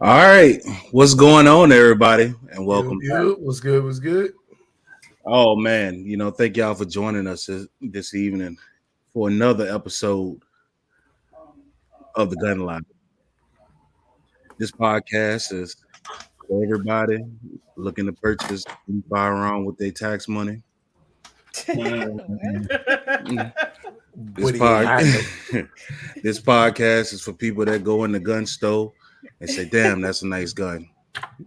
All right, what's going on, everybody, and Yo, welcome back. yo, what's good? What's good? Oh man, thank y'all for joining us this evening for another episode of the Gun Line. This podcast is for everybody looking to purchase a firearm with their tax money. Mm. This What do you pod, have? this podcast is for people that go in the gun store and say, "Damn, that's a nice gun,"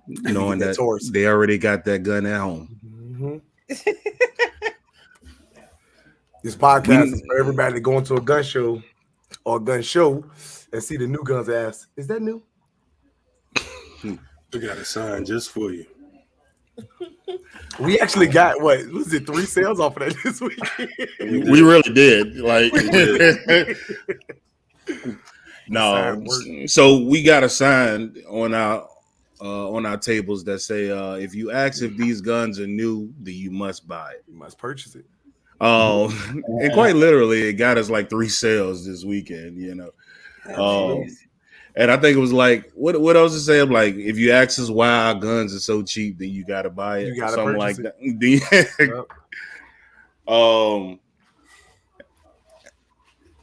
knowing That's that horse. they already got that gun at home. This podcast We is for everybody that go into a gun show or a gun show and see the new guns. Ask, is that new? We got a sign just for you. We actually got what was it? 3 sales off of that this week. we really did. Like, no. Sign work. So we got a sign on our tables that say, if you ask if these guns are new, then you must buy it. You must purchase it. And quite literally, it got us like 3 sales this weekend. And I think it was like, what else to say? I'm like, if you ask us why our guns are so cheap, then you gotta buy it. You gotta something like purchase that. Yep.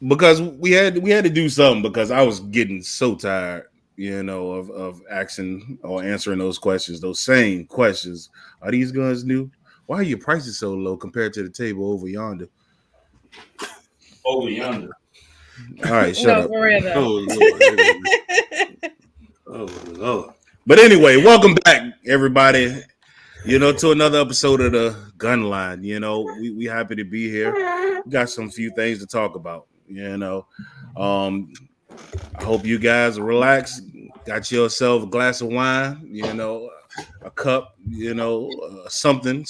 Because we had to do something because I was getting so tired, of asking or answering those questions, those same questions. Are these guns new? Why are your prices so low compared to the table over yonder? Over yonder. All right, shut up. Oh, Lord. Oh, Lord. But anyway, welcome back, everybody. To another episode of the Gun Line. We happy to be here. We got some few things to talk about. I hope you guys are relaxed. Got yourself a glass of wine. A cup. Something.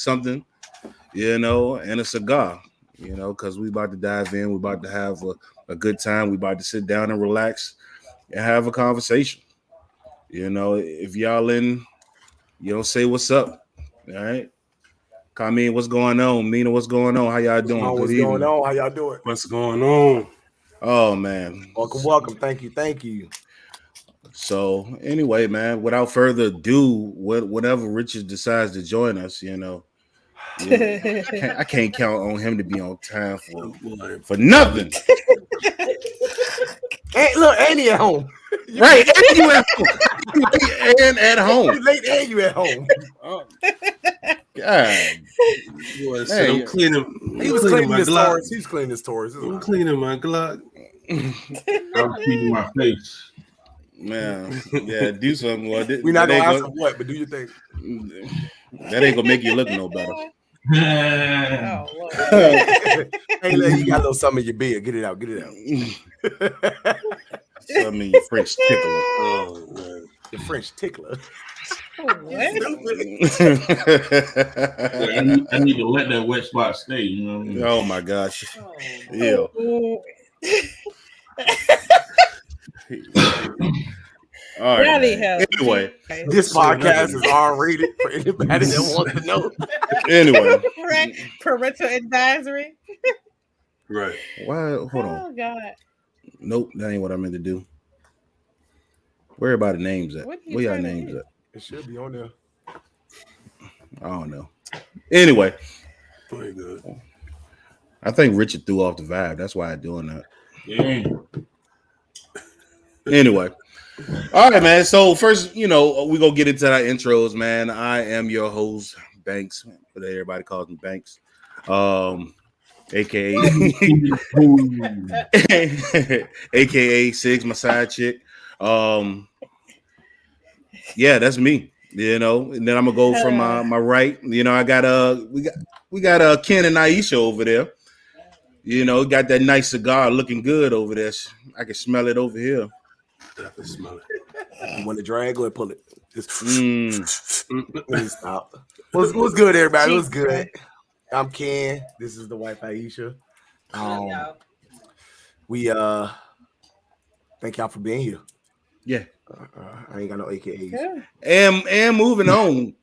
And a cigar. Because we about to dive in. We about to have a good time. We about to sit down and relax and have a conversation. If y'all in, say what's up. All right. Kameen, what's going on? Mina, what's going on? How y'all doing? What's going on? How y'all doing? What's going on? Oh man. Welcome. Thank you. So anyway, man, without further ado, whatever Richard decides to join us, I can't count on him to be on time for nothing. Hey, look, Andy at home. Right, and you at home. And at home. You late and you at home. Oh, God. Boy, so I'm cleaning. He was cleaning his Taurus. He was cleaning his Taurus. I'm cleaning my Glock. I'm cleaning my face. Man, yeah, do something. Well, We're not gonna ask him what, but do you think that ain't gonna make you look no better? Oh, Hey, you got a little something in your beard. Get it out. Something in your French tickler. Oh, man. The French tickler. I need to let that wet spot stay, you know what I mean? Oh my gosh. Yeah. All right. Anyway, this podcast is R-rated for anybody that wants to know. Anyway, parental advisory. Right. Why? Hold on. Oh God. Nope, that ain't what I meant to do. Where everybody names at? Where y'all names at? It should be on there. I don't know. Anyway, Very good. I think Richard threw off the vibe. That's why I'm doing that. Yeah. Anyway. All right, man. So first, we're gonna get into our intros, man. I am your host, Banks, but everybody calls me Banks. AKA AKA Sigs, my side chick. Yeah, that's me. And then I'm gonna go from my right. I got we got Ken and Aisha over there. Got that nice cigar looking good over there. I can smell it over here. I can smell it. You want to drag? Go ahead, pull it. Stop. What's good, everybody? What's good? I'm Ken. This is the wife Aisha. We thank y'all for being here. Yeah. I ain't got no AKAs. Yeah. And moving on,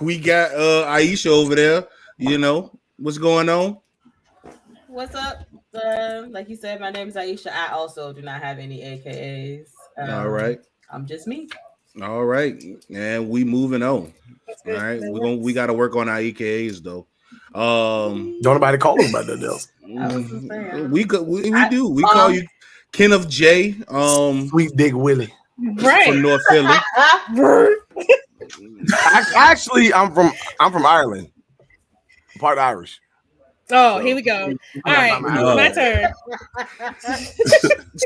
we got Aisha over there. What's going on? What's up? Like you said, my name is Aisha. I also do not have any AKAs. All right. I'm just me. All right, and we moving on. That's All good. right, That we got to work on our EKAs though. Don't nobody call him about nothing else. We do. We call you Kenneth J. Sweet Dick Willie. works. Right. From North Philly. Actually, I'm from Ireland. Part Irish. Oh, here we go. All right, my turn.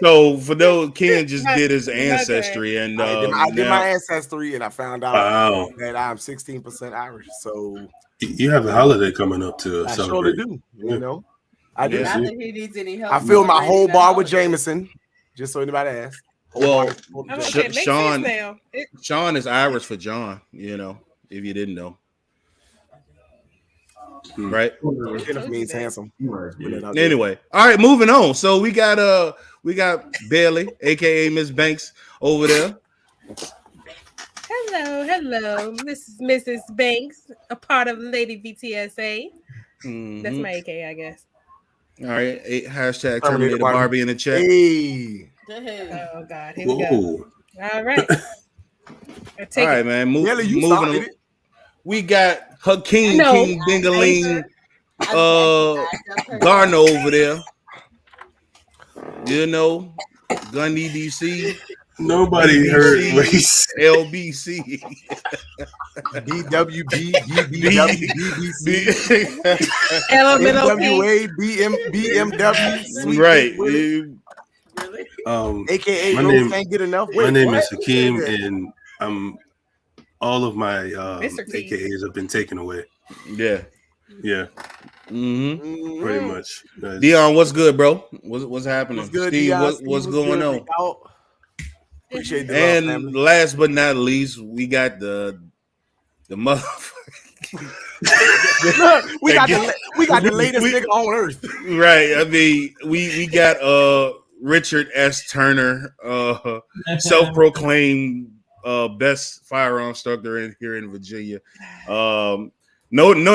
So for those, Ken just did his ancestry, and I did now- my ancestry, and I found out Wow. that I'm 16% Irish. So You have a holiday coming up to I celebrate. surely do. You know, I do. Yeah. Not that he needs any help. I filled my whole celebrating bar the with holiday. Jameson, just so anybody asks. Well, Okay, makes Sean- sense now. Sean is Irish for John. You know, if you didn't know, right? Kenneth means handsome. Yeah. Anyway, all right, moving on. So we got Bailey, aka Miss Banks, over there. Hello, Mrs. Banks, a part of Lady VTSA. That's Mhm. my AK, I guess. All right, hashtag Terminator Terminator Barbie. Barbie in the chat. Hey, Oh God, here we go. Whoa. All right. I All take right, it. man. Nelly, you Moving started on. it. We got Hakeem No. King Dingaling Garner over there. You know, Gundy DC, Nobody heard what he said. LBC. DWB, DBW, BBC, LMNOP. NWA, BMW, Sweet Right. Dick Willie, you- AKA My Rose name- can't get enough. My Wait, name what? is Hakeem, and all of my Mr. T. AKAs have been taken away. Yeah. Yeah, hmm pretty much. That's- Dion, what's good, bro? What's happening? What's good, Steve, Dion? what's Steve, going good? on? Big dog. Appreciate the love, And family. last but not least, we got the mother. we got the latest nigga on earth. Right. I mean, we got Richard S. Turner, self-proclaimed best firearm instructor here in Virginia. None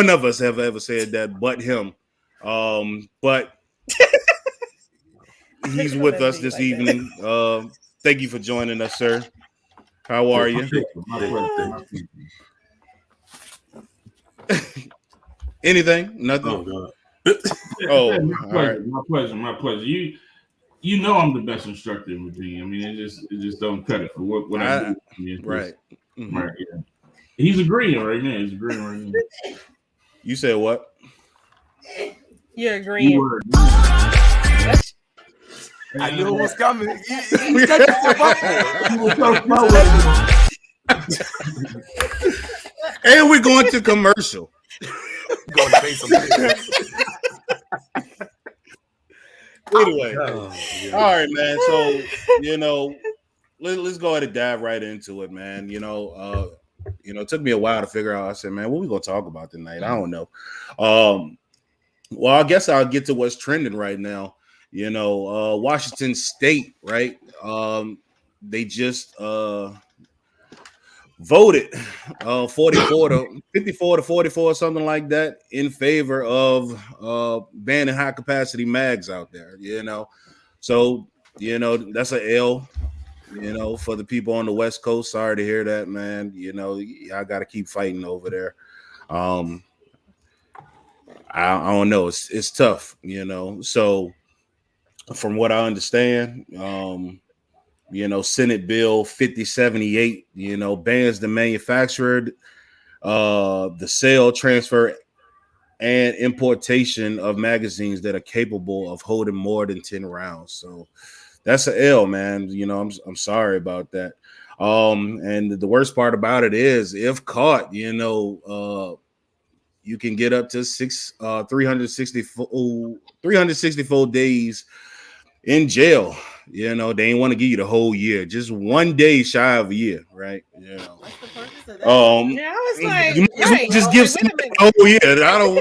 of us have ever said that but him. But he's with us this evening. Thank you for joining us, sir. How are you? My pleasure. Anything? Nothing? Oh God. Oh, my all pleasure, right. my pleasure, my pleasure. You know I'm the best instructor in Virginia. I mean, it just don't cut it for what I do. I mean, it's Right. just- Mhm. right. Yeah. He's agreeing right now. He's agreeing right now. You said what? You're You agreeing. were- I knew it was coming. You set yourself up for it. You were so close. And we're going to commercial. Going to pay some bills. Anyway, Oh, yeah. all right, man. So let's go ahead and dive right into it, man. It took me a while to figure out. I said, man, what we gonna talk about tonight? I don't know. Well, I guess I'll get to what's trending right now. Washington State, right? They just voted 54 to 44, something like that, in favor of banning high capacity mags out there. So that's an L. For the people on the West Coast. Sorry to hear that, man. I got to keep fighting over there. I don't know. It's tough. So from what I understand, Senate Bill 5078, bans the manufacturer, the sale, transfer, and importation of magazines that are capable of holding more than 10 rounds. So that's an L, man. I'm sorry about that. And the worst part about it is, if caught, you can get up to 364 days in jail. They ain't want to give you the whole year, just 1 day shy of a year, right? What's the purpose of that? Yeah, I was like, you might as well right. just I give was like, wait a somebody minute. the whole year. I don't,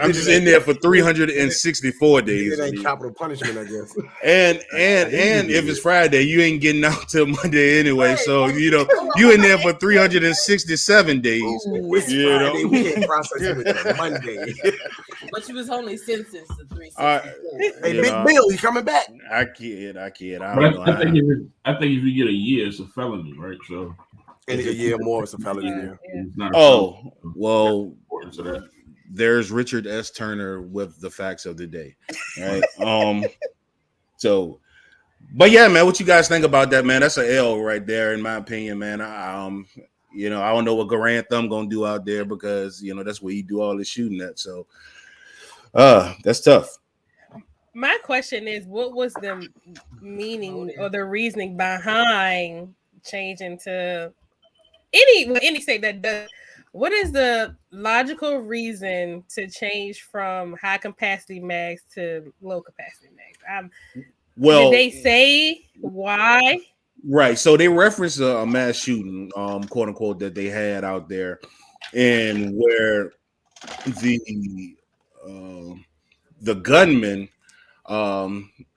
I'm just in there for 364 days. It ain't capital punishment, I guess. And if it's Friday, you ain't getting out till Monday anyway. So you in there for 367 days. Ooh, it's You know? Friday. We can't process it until Monday. But But you was only sentenced to 364. Hey, You Big know, Bill, he coming back. I kid. I But don't know. I think if you get a year, it's a felony, right? So And a year more, it's a felony. Yeah. Yeah. it's not a Oh, well, felony. So that- there's Richard S. Turner with the facts of the day. Right. So, but yeah, man, what you guys think about that, man? That's an L right there, in my opinion, man. You know, I don't know what Garant Thumb gonna do out there because you know that's where he do all his shooting at. So, that's tough. My question is, what was the meaning or the reasoning behind changing to any state that does? What is the logical reason to change from high capacity mags to low capacity mags? Well, Did they say why? right. So they referenced a mass shooting, quote unquote, that they had out there, and where the gunman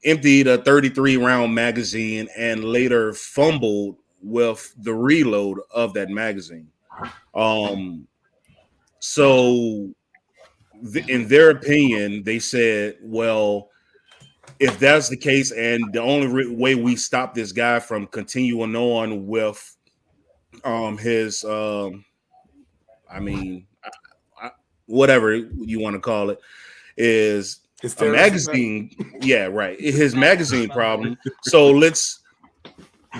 emptied a 33 round magazine and later fumbled with the reload of that magazine. So in their opinion, they said, well, if that's the case, and the only way we stop this guy from continuing on with his whatever you want to call it, is a magazine. Yeah, right. His magazine problem. So let's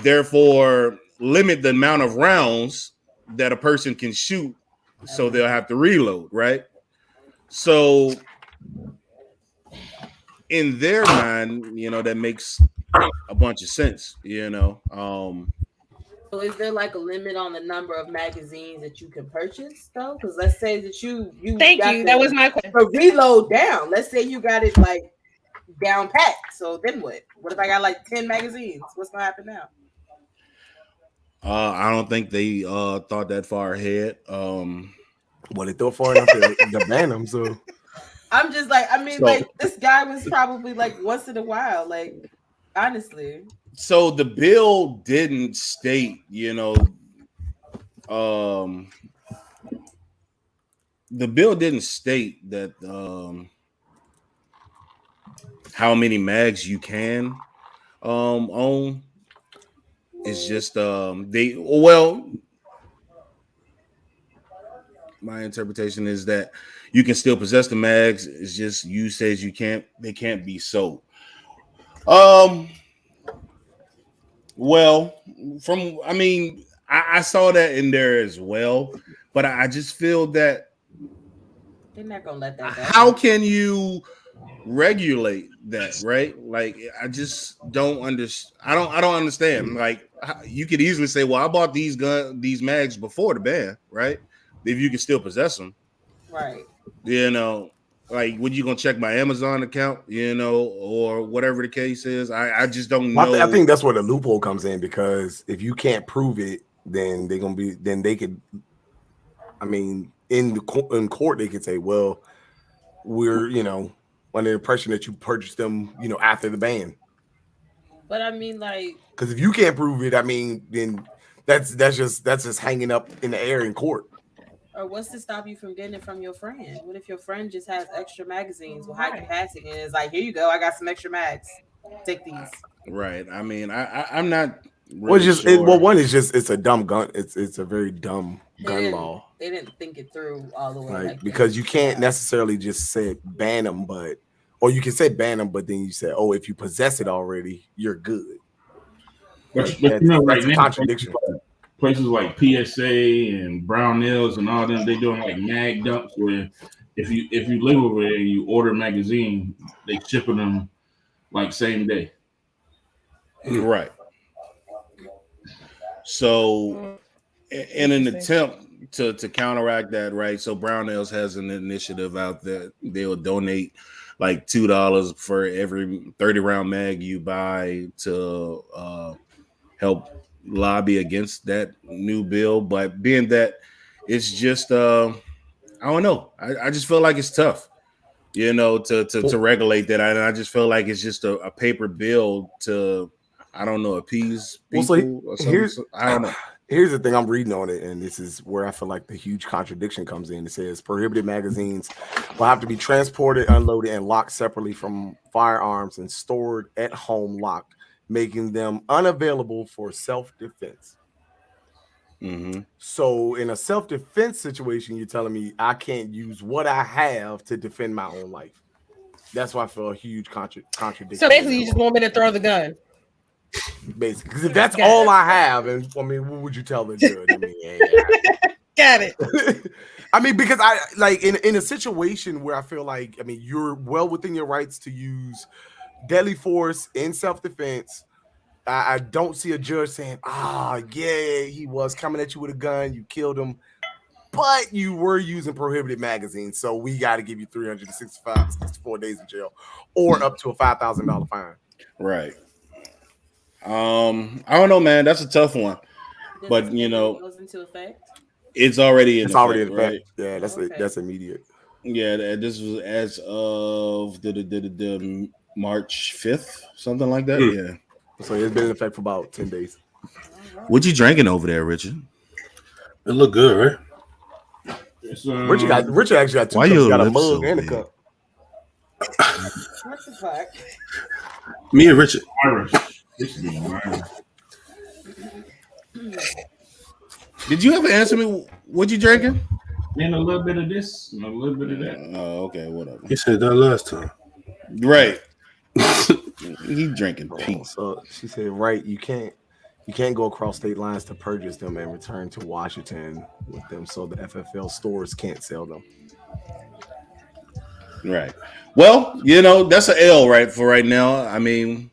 therefore limit the amount of rounds that a person can shoot, so they'll have to reload, right? So in their mind, you know, that makes a bunch of sense, you know. So is there like a limit on the number of magazines that you can purchase though? Because let's say that you Thank got you. That was my question. a reload down. Let's say you got it like down pat. So then what? What if I got like 10 magazines? What's gonna happen now? I don't think they thought that far ahead. Well, they thought far enough to ban him. So I'm just like, I mean, So- like this guy was probably like once in a while, like honestly. So the bill didn't state, you know, the bill didn't state that how many mags you can own. It's just my interpretation is that you can still possess the mags. It's just you says they can't be sold. Well, I saw that in there as well, but I just feel that They're not gonna let that go. how can you regulate that, right? Like, I just don't understand. I don't understand. Like, you could easily say, well, I bought these mags before the ban, right? If you can still possess them, Right. you know. Like, when you gonna check my Amazon account, you know, or whatever the case is? I just don't know. I think that's where the loophole comes in, because if you can't prove it, then they could. I mean, in court, they could say, well, we're under the impression that you purchased them, after the ban. But I mean, like, Because if you can't prove it, I mean, then that's just hanging up in the air in court. or what's to stop you from getting it from your friend? What if your friend just has extra magazines with high capacity and is like, here you go, I got some extra mags. Take these. Right. I mean, I'm not. Really Well, sure. one is just it's a dumb gun. It's a very dumb gun law. They didn't think it through all the way. Like, because you can't necessarily just say ban them, or you can say ban them, but then you say, oh, if you possess it already, you're good. But you know, right That's a now, contradiction. places like PSA and Brownells and all them, they doing like mag dumps where if you live over there and you order a magazine, they shipping them like same day. Right. So, in an attempt to counteract that, right? So Brownells has an initiative out there. They'll donate like $2 for every 30 round mag you buy to help lobby against that new bill. But being that it's just I don't know. I just feel like it's tough, to regulate that. And I just feel like it's just a paper bill to, I don't know, appease people. Well, so I don't know. Here's the thing I'm reading on it, and this is where I feel like the huge contradiction comes in. It says prohibited magazines will have to be transported, unloaded, and locked separately from firearms and stored at home locked, making them unavailable for self-defense. Mm-hmm. So in a self-defense situation, you're telling me I can't use what I have to defend my own life. That's why I feel a huge contradiction. So basically, you just want me to throw the gun. Basically, because if that's all I have, and I mean, what would you tell the judge? I mean, Got it. I mean, because I like in a situation where I feel like, I mean, you're well within your rights to use deadly force in self-defense. I don't see a judge saying, yeah, he was coming at you with a gun, you killed him, but you were using prohibited magazines, so we got to give you 64 days in jail or up to a $5,000 fine. Right. I don't know, man. That's a tough one. But you know, goes into effect. It's already in effect, right? Yeah, that's immediate. Yeah, this was as of the March 5th, something like that. Yeah. So it's been in effect for about 10 days. What you drinking over there, Richard? It look good, right? Richard actually got two why cups. your He got a lips mug so and a big? cup. What the fuck? Me and Richard. Irish. This is Irish. Did you ever answer me? What you drinking? And a little bit of this and a little bit of that. Oh, okay, whatever. You said that last time. Right. He drinking peace. So she said, right, you can't go across state lines to purchase them and return to Washington with them, so the FFL stores can't sell them. Right. Well, you know, that's an L right for right now. I mean,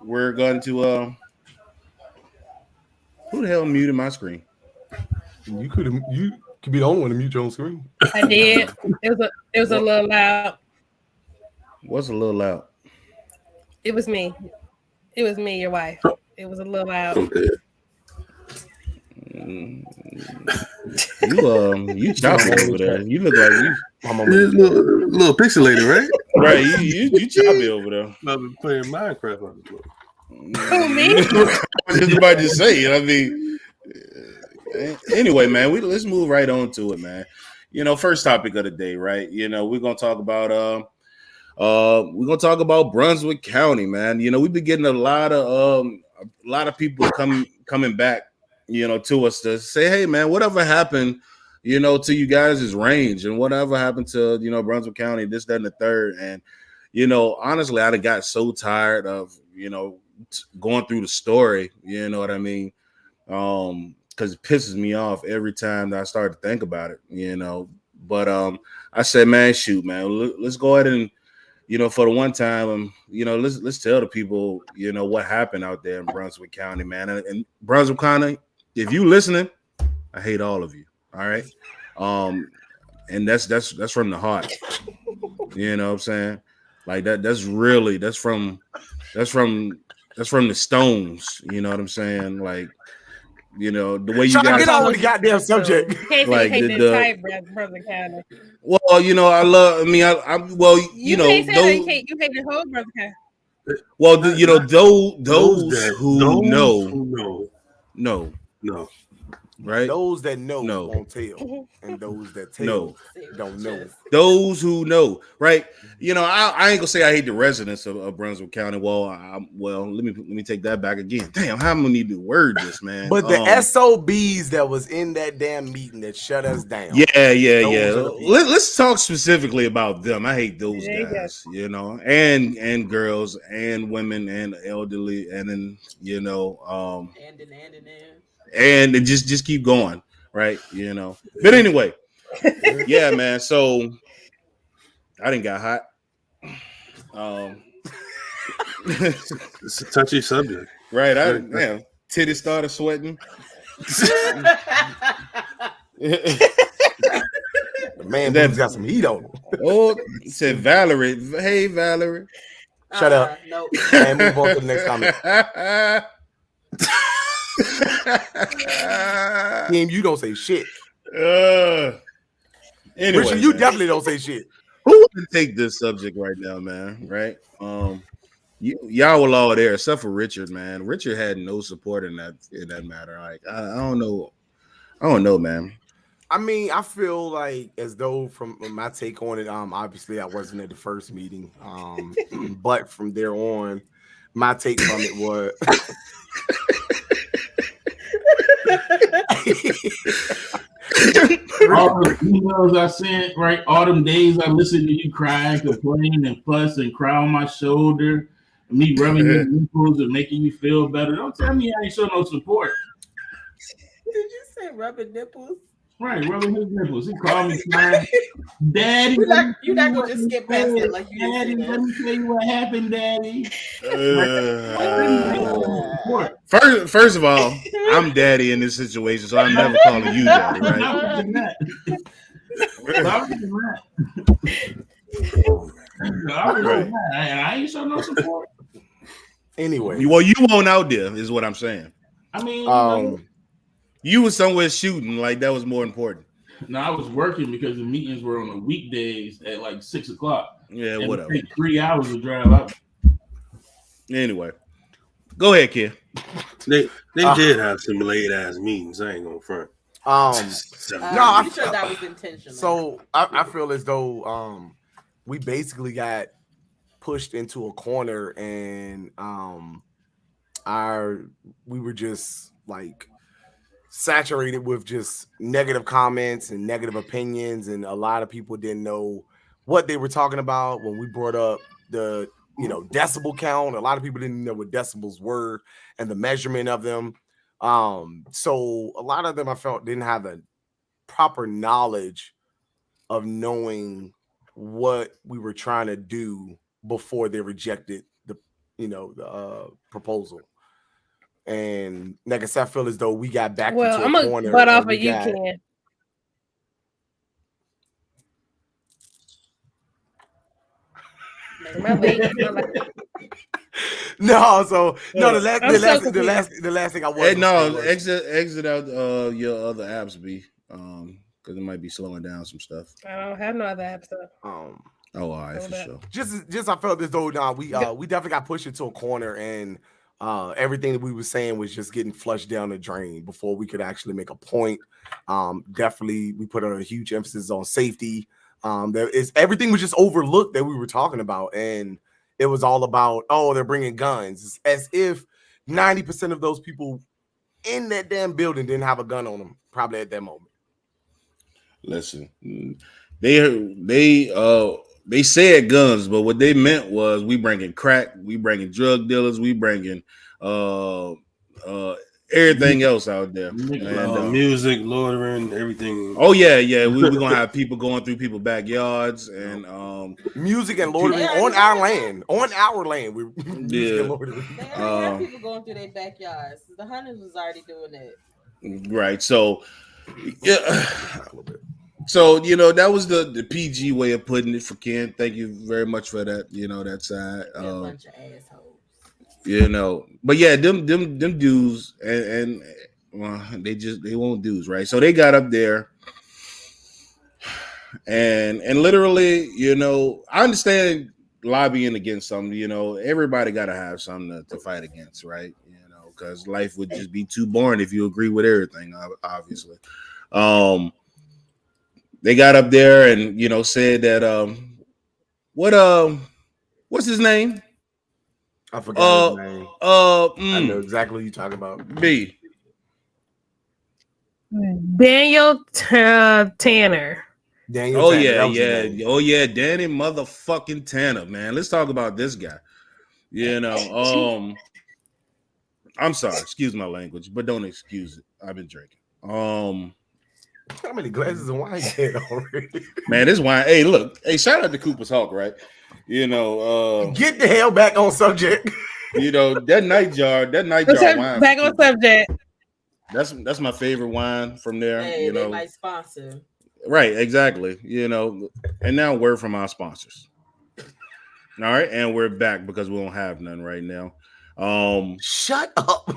we're going to who the hell muted my screen? You could be the only one to mute your own screen. I did. It was a little loud. What's a little loud? It was me. It was me, your wife. It was a little loud. Okay. You choppy over there. You look like you. Little pixelated, right? Right, you choppy over there. I've been playing Minecraft on the floor. Who, me? I was just about to say it. I mean, anyway, man, let's move right on to it, man. You know, first topic of the day, right? You know, we're gonna talk about Brunswick County, man. You know, we've been getting a lot of people coming back, you know, to us to say, hey, man, whatever happened, you know, to you guys' range and whatever happened to, you know, Brunswick County, this, that, and the third. And, you know, honestly, I got so tired of, you know, going through the story, you know what I mean? Because it pisses me off every time that I start to think about it, you know. But I said, man, shoot, man, let's go ahead and, you know, for the one time, you know, let's tell the people, you know, what happened out there in Brunswick County, man. And Brunswick County, if you listening, I hate all of you. All right. And that's from the heart. You know what I'm saying? Like that's from the Stones. You know what I'm saying? Like, you know, the way you Trying to guys get on with the goddamn subject. You can't Like, say you hate the- the entire Brunswick County. well, you know, you know, can't say that. You hate the whole Brunswick County. well, you know, those who know, No. right? Those that know No. won't tell, and those that tell No. don't know. Those who know, right? You know, I ain't gonna say I hate the residents of Brunswick County. Well, let me take that back again. Damn, how am I gonna need to word this, man? But the SOBs that was in that damn meeting that shut us down. Yeah. Those are the people. Let's talk specifically about them. I hate those There you go. guys, you know, and girls and women and elderly, and then you know, and just keep going, right? You know. But anyway, yeah, man. So I didn't got hot. It's a touchy subject. Right. Titties started sweating. Man, That- boobs got some heat on them. Oh, it said Valerie. Hey, Valerie. Shut up. Nope. And move on to the next comment. Team, you don't say shit. Anyway, Richard, you man. definitely don't say shit. Who would take this subject right now, man? Right? y'all were all there except for Richard, man. Richard had no support in that matter. Like I don't know, man. I mean, I feel like as though from my take on it, obviously I wasn't at the first meeting, but from there on, my take from it was. All the emails I sent, right? All them days I listened to you cry, complain, and fuss and cry on my shoulder, and me rubbing your nipples and making you feel better. Don't tell me I ain't show no support. Did you say rubbing nipples? Right, rubbing his nipples. He called me crying. Daddy, you're not gonna just skip past it like you Daddy, did. let me tell you what happened, Daddy. First of all, I'm daddy in this situation, so I'm never calling you daddy, right? I ain't show no support. Anyway, Well, you won't out there, is what I'm saying. I mean, you was somewhere shooting, like that was more important. no, I was working because the meetings were on the weekdays at like 6 o'clock. Yeah, And whatever. it take 3 hours to drive up. Anyway, go ahead, kid. They did have some late ass meetings. I ain't gonna front. I'm sure that was intentional. So I feel as though we basically got pushed into a corner, and we were just like saturated with just negative comments and negative opinions, and a lot of people didn't know what they were talking about when we brought up the decibel count. A lot of people didn't know what decibels were and the measurement of them. So a lot of them I felt didn't have the proper knowledge of knowing what we were trying to do before they rejected the proposal. And like I said, I feel as though we got back into I'm a gonna corner. butt off of you, Ken. No, so no. The last thing I was. Exit out your other apps, B. Because it might be slowing down some stuff. I don't have no other apps. Oh, all right, for sure. Just I felt as though we definitely got pushed into a corner, and everything that we were saying was just getting flushed down the drain before we could actually make a point. Definitely, we put a huge emphasis on safety. Everything was just overlooked that we were talking about, and it was all about, they're bringing guns. It's as if 90% of those people in that damn building didn't have a gun on them, probably at that moment. Listen, they said guns, but what they meant was we bringing crack, we bringing drug dealers, we bringing everything else out there. And, music, loitering, everything. Oh yeah, we're gonna have people going through people's backyards and music and loitering on our land. On our land, we yeah. They already have people going through their backyards. The Hunters was already doing it. Right. So yeah. So that was the PG way of putting it for Ken. Thank you very much for that. That side. A bunch of assholes. But yeah, them dudes and they won't dudes, right? So they got up there and literally, I understand lobbying against something. Everybody got to have something to fight against, right? Because life would just be too boring if you agree with everything, obviously. They got up there and said that what's his name? I forgot his name. I know exactly what you're talking about. B. Daniel Tanner. Daniel Tanner. Yeah, Danny motherfucking Tanner, man. Let's talk about this guy. I'm sorry, excuse my language, but don't excuse it. I've been drinking. How many glasses of wine you had already? Man, this wine. Hey, look. Hey, shout out to Cooper's Hawk, right? Get the hell back on subject. That nightjar wine. Back on subject. That's my favorite wine from there. Hey, they might sponsor. Right, exactly. And now word from our sponsors. All right, and we're back because we don't have none right now. Shut up.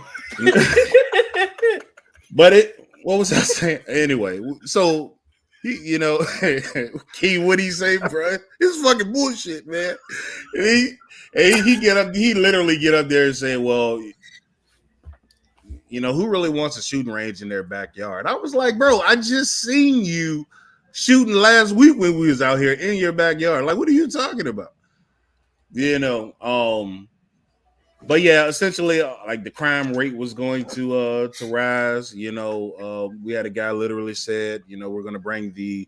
But what was I saying? Anyway, so you know, Key, what he say, bro? It's fucking bullshit, man. And he get up, he literally get up there and say, well, you know, who really wants a shooting range in their backyard? I was like, bro, I just seen you shooting last week when we was out here in your backyard. Like, what are you talking about? You know, but yeah, essentially, like the crime rate was going to rise. You know, we had a guy literally said, you know, we're going to bring the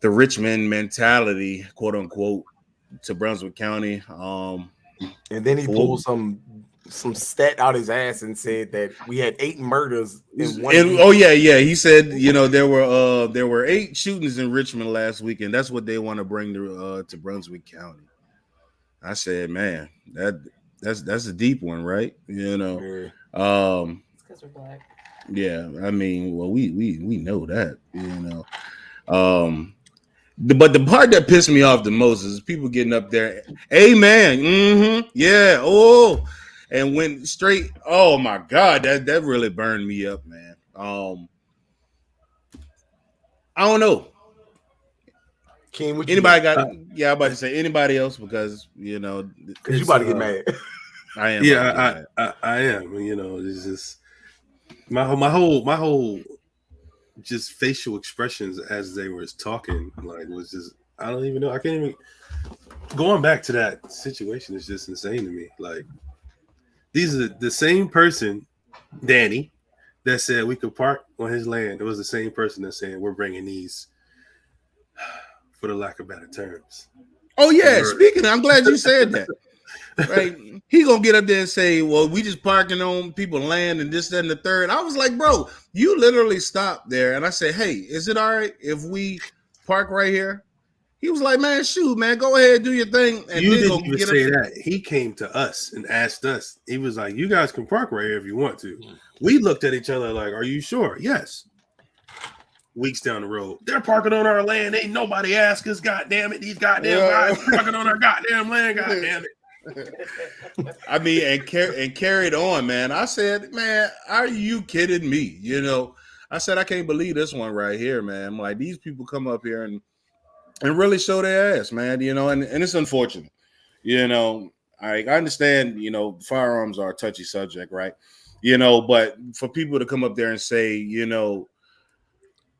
Richmond mentality, quote unquote, to Brunswick County. And then he pulled some stat out his ass and said that we had 8 murders in one week. Oh yeah, he said, you know, there were 8 shootings in Richmond last week, and that's what they want to bring to Brunswick County. I said, man, that's a deep one, right? You know, It's because we're black. Yeah, I mean, well, we know that, you know. But the part that pissed me off the most is people getting up there, amen, yeah, oh, and went straight. Oh my God, that really burned me up, man. I don't know. King, what Anybody got? Yeah, I'm about to say anybody else, because you know, because you about to get mad. I am. Yeah, I am. You know, it's just my whole just facial expressions as they were talking, like, was just, I don't even know. I can't even, going back to that situation is just insane to me. Like, these are the same person, Danny, that said we could park on his land. It was the same person that said we're bringing these, for the lack of better terms. Oh yeah, speaking of, I'm glad you said that. Right, he gonna get up there and say, well, we just parking on people's land and this, that, and the third. I was like, bro, you literally stopped there and I said, hey, is it all right if we park right here? He was like, man, shoot, man, go ahead, do your thing. And you then didn't even say that. He came to us and asked us. He was like, you guys can park right here if you want to. We looked at each other like, are you sure? Yes. Weeks down the road, they're parking on our land. Ain't nobody ask us. God damn it, these goddamn guys parking on our goddamn land. God damn it. I mean, and carried on, man. I said, man, are you kidding me? You know, I said, I can't believe this one right here, man. I'm like, these people come up here and really show their ass, man. You know, and it's unfortunate. You know, I understand, you know, firearms are a touchy subject, right? You know, but for people to come up there and say, you know,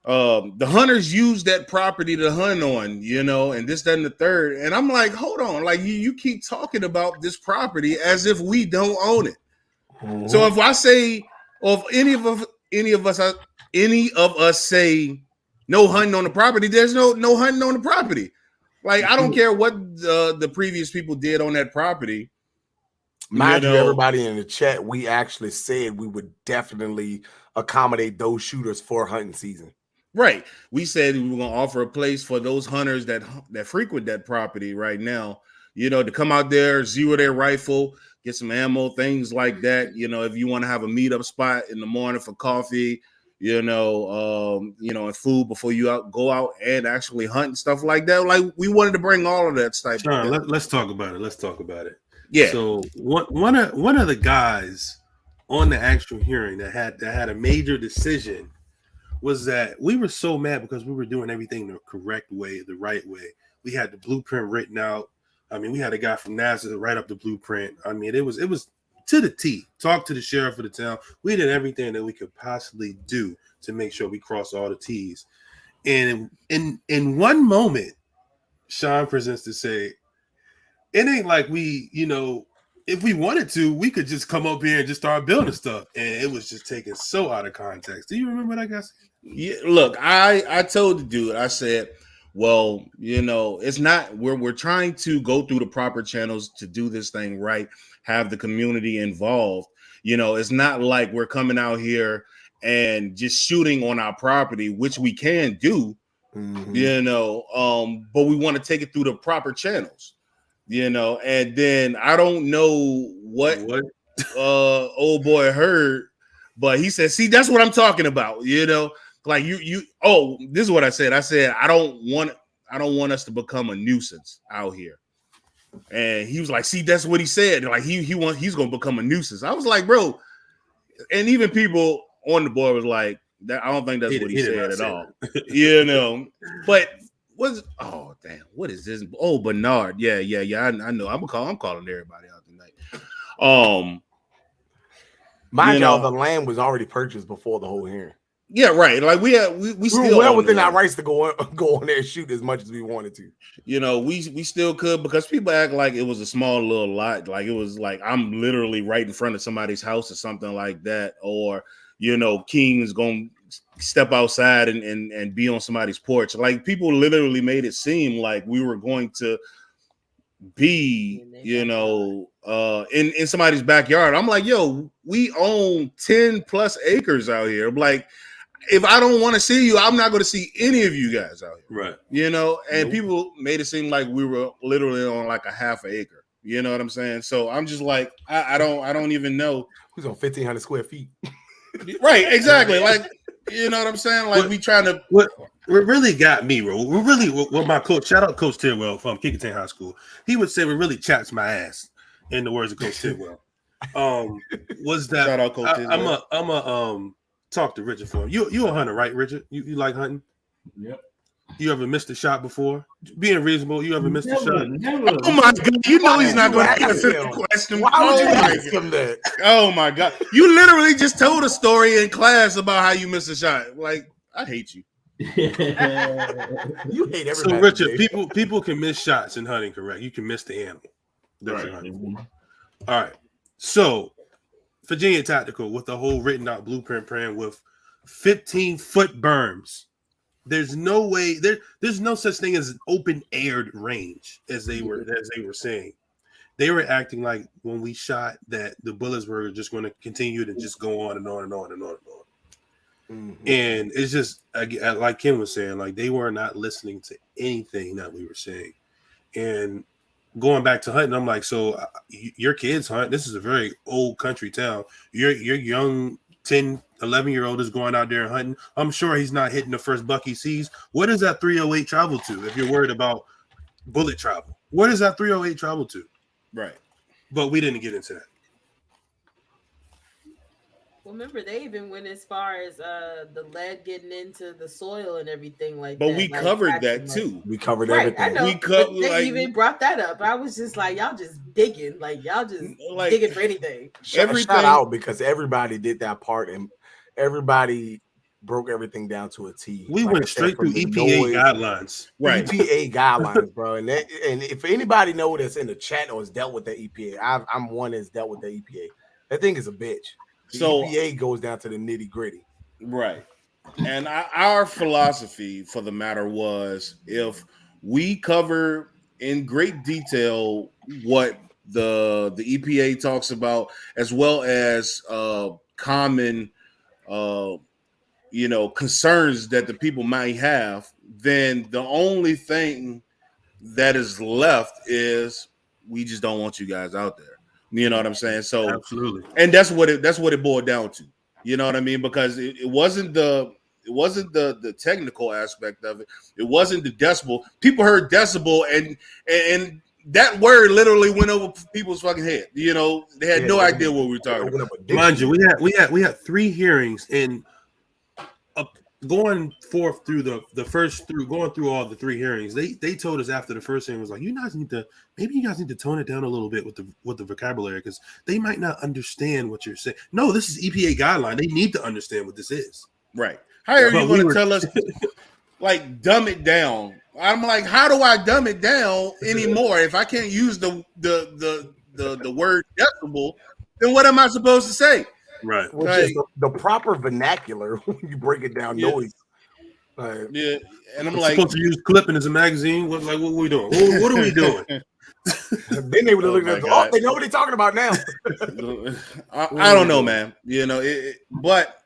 the hunters use that property to hunt on, you know, and this, that, and the third. And I'm like, hold on, like you keep talking about this property as if we don't own it. Mm-hmm. So if I say, or if any of us say no hunting on the property, there's no hunting on the property. Like, I don't care what the previous people did on that property. Mind you, everybody in the chat, we actually said we would definitely accommodate those shooters for hunting season. Right. We said we were going to offer a place for those hunters that frequent that property right now, you know, to come out there, zero their rifle, get some ammo, things like that. You know, if you want to have a meetup spot in the morning for coffee, you know, and food before you go out and actually hunt and stuff like that. Like, we wanted to bring all of that stuff. Sean, let's talk about it. Yeah. So one of the guys on the actual hearing that had a major decision was that we were so mad because we were doing everything the correct way, the right way. We had the blueprint written out. I mean, we had a guy from NASA to write up the blueprint. I mean, it was to the T. Talk to the sheriff of the town. We did everything that we could possibly do to make sure we crossed all the T's. And in one moment, Sean presents to say, it ain't like we, you know, if we wanted to, we could just come up here and just start building stuff. And it was just taken so out of context. Do you remember that, guys? Yeah, look, I told the dude, I said, well, you know, it's not, we're trying to go through the proper channels to do this thing right, have the community involved. You know, it's not like we're coming out here and just shooting on our property, which we can do, you know, but we want to take it through the proper channels, you know. And then I don't know what old boy heard, but he said, see, that's what I'm talking about, you know. Like this is what I said. I said, I don't want us to become a nuisance out here. And he was like, see, that's what he said. Like he's gonna become a nuisance. I was like, bro, and even people on the board was like, I don't think that's what he did said not at say all. You know, but oh damn, what is this? Oh, Bernard. Yeah. I know. I'm calling everybody out tonight. Mind you y'all, know, the land was already purchased before the whole hearing. yeah, right. Like we still were well own within the our land. rights to go on there and shoot as much as we wanted to. You know, we still could, because people act like it was a small little lot, like it was like I'm literally right in front of somebody's house or something like that, or you know, King is gonna step outside and be on somebody's porch. Like people literally made it seem like we were going to be, you know, in somebody's backyard. I'm like, yo, we own 10 plus acres out here. I'm like, if I don't want to see you, I'm not going to see any of you guys out here. Right. You know, and Nope. people made it seem like we were literally on like a half an acre. You know what I'm saying? So I'm just like, I don't even know. Who's on 1,500 square feet? Right, exactly. Like, you know what I'm saying? Like we trying to. What really got me, bro? What my coach, shout out Coach Tidwell from Kickinton High School. He would say, "What really chaps my ass," in the words of Coach Tidwell. Was that Shout out Coach Tidwell. I'm a talk to Richard for him. You a hunter, right, Richard? You like hunting? Yep. You ever missed a shot before? Being reasonable, you ever missed a shot? Never. Oh my God! You know he's not going to Why would you answer ask the him? question. Why would you Oh my ask him that? Oh my God! You literally just told a story in class about how you missed a shot. Like, I hate you. You hate everybody. So, Richard, Dave. people can miss shots in hunting, correct? You can miss the animal. That's your hunting. All right. So, Virginia Tactical with the whole written out blueprint plan with 15-foot berms. There's no way there's no such thing as an open aired range as they were saying. They were acting like when we shot that the bullets were just going to continue to just go on and on and on and on and on. Mm-hmm. And it's just like Kim was saying, like they were not listening to anything that we were saying. And going back to hunting, I'm like, so your kids hunt. This is a very old country town. Your young 10, 11-year-old is going out there and hunting. I'm sure he's not hitting the first buck he sees. What does that 308 travel to if you're worried about bullet travel? Where does that 308 travel to? Right. But we didn't get into that. Well, remember, they even went as far as the lead getting into the soil and everything like But that. we like, covered that like, too. We covered Right, I everything. know. We But they like even brought that up. I was just like, y'all just digging. Like, y'all just Like, digging for anything. everything. Shout out because everybody did that part and everybody broke everything down to a T. We Like I went said, straight from through the EPA noise, guidelines. Right. EPA guidelines, bro. And if anybody know that's in the chat or has dealt with the EPA, I'm one that's dealt with the EPA. That thing is a bitch. The So EPA goes down to the nitty gritty. right. And our philosophy for the matter was, if we cover in great detail what the EPA talks about, as well as common concerns that the people might have, then the only thing that is left is we just don't want you guys out there. You know what I'm saying? So Absolutely. and that's what it boiled down to. You know what I mean? Because it wasn't the technical aspect of it. It wasn't the decibel. People heard decibel and that word literally went over people's fucking head. You know, they had no idea what we were talking about. Mind you, we had 3 hearings and going forth through going through all the 3 hearings. They told us after the first hearing was like, you guys need to tone it down a little bit with the vocabulary because they might not understand what you're saying. No, this is EPA guideline. They need to understand what this is. Right. How are you going to tell us like dumb it down? I'm like, how do I dumb it down anymore if I can't use the word decibel? Then what am I supposed to say? Right. Which Like, is the proper vernacular when you break it down. Yeah. Noise. Yeah, and I'm We're like, supposed to use clipping as a magazine. What are we doing? What are we doing? Then they would have looked at God. they know what they're talking about now. I don't know, man. You know, but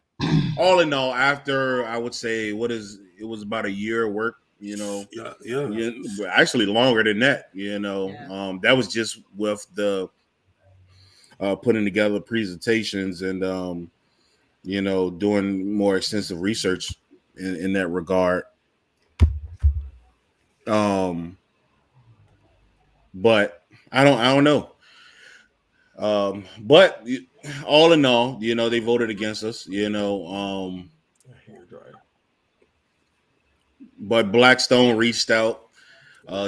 all in all, after I would say, it was about a year of work. You know, Yeah. actually longer than that. You know, Yeah. that was just with the putting together presentations and doing more extensive research in that regard. But I don't know. But all in all, they voted against us. But Blackstone reached out.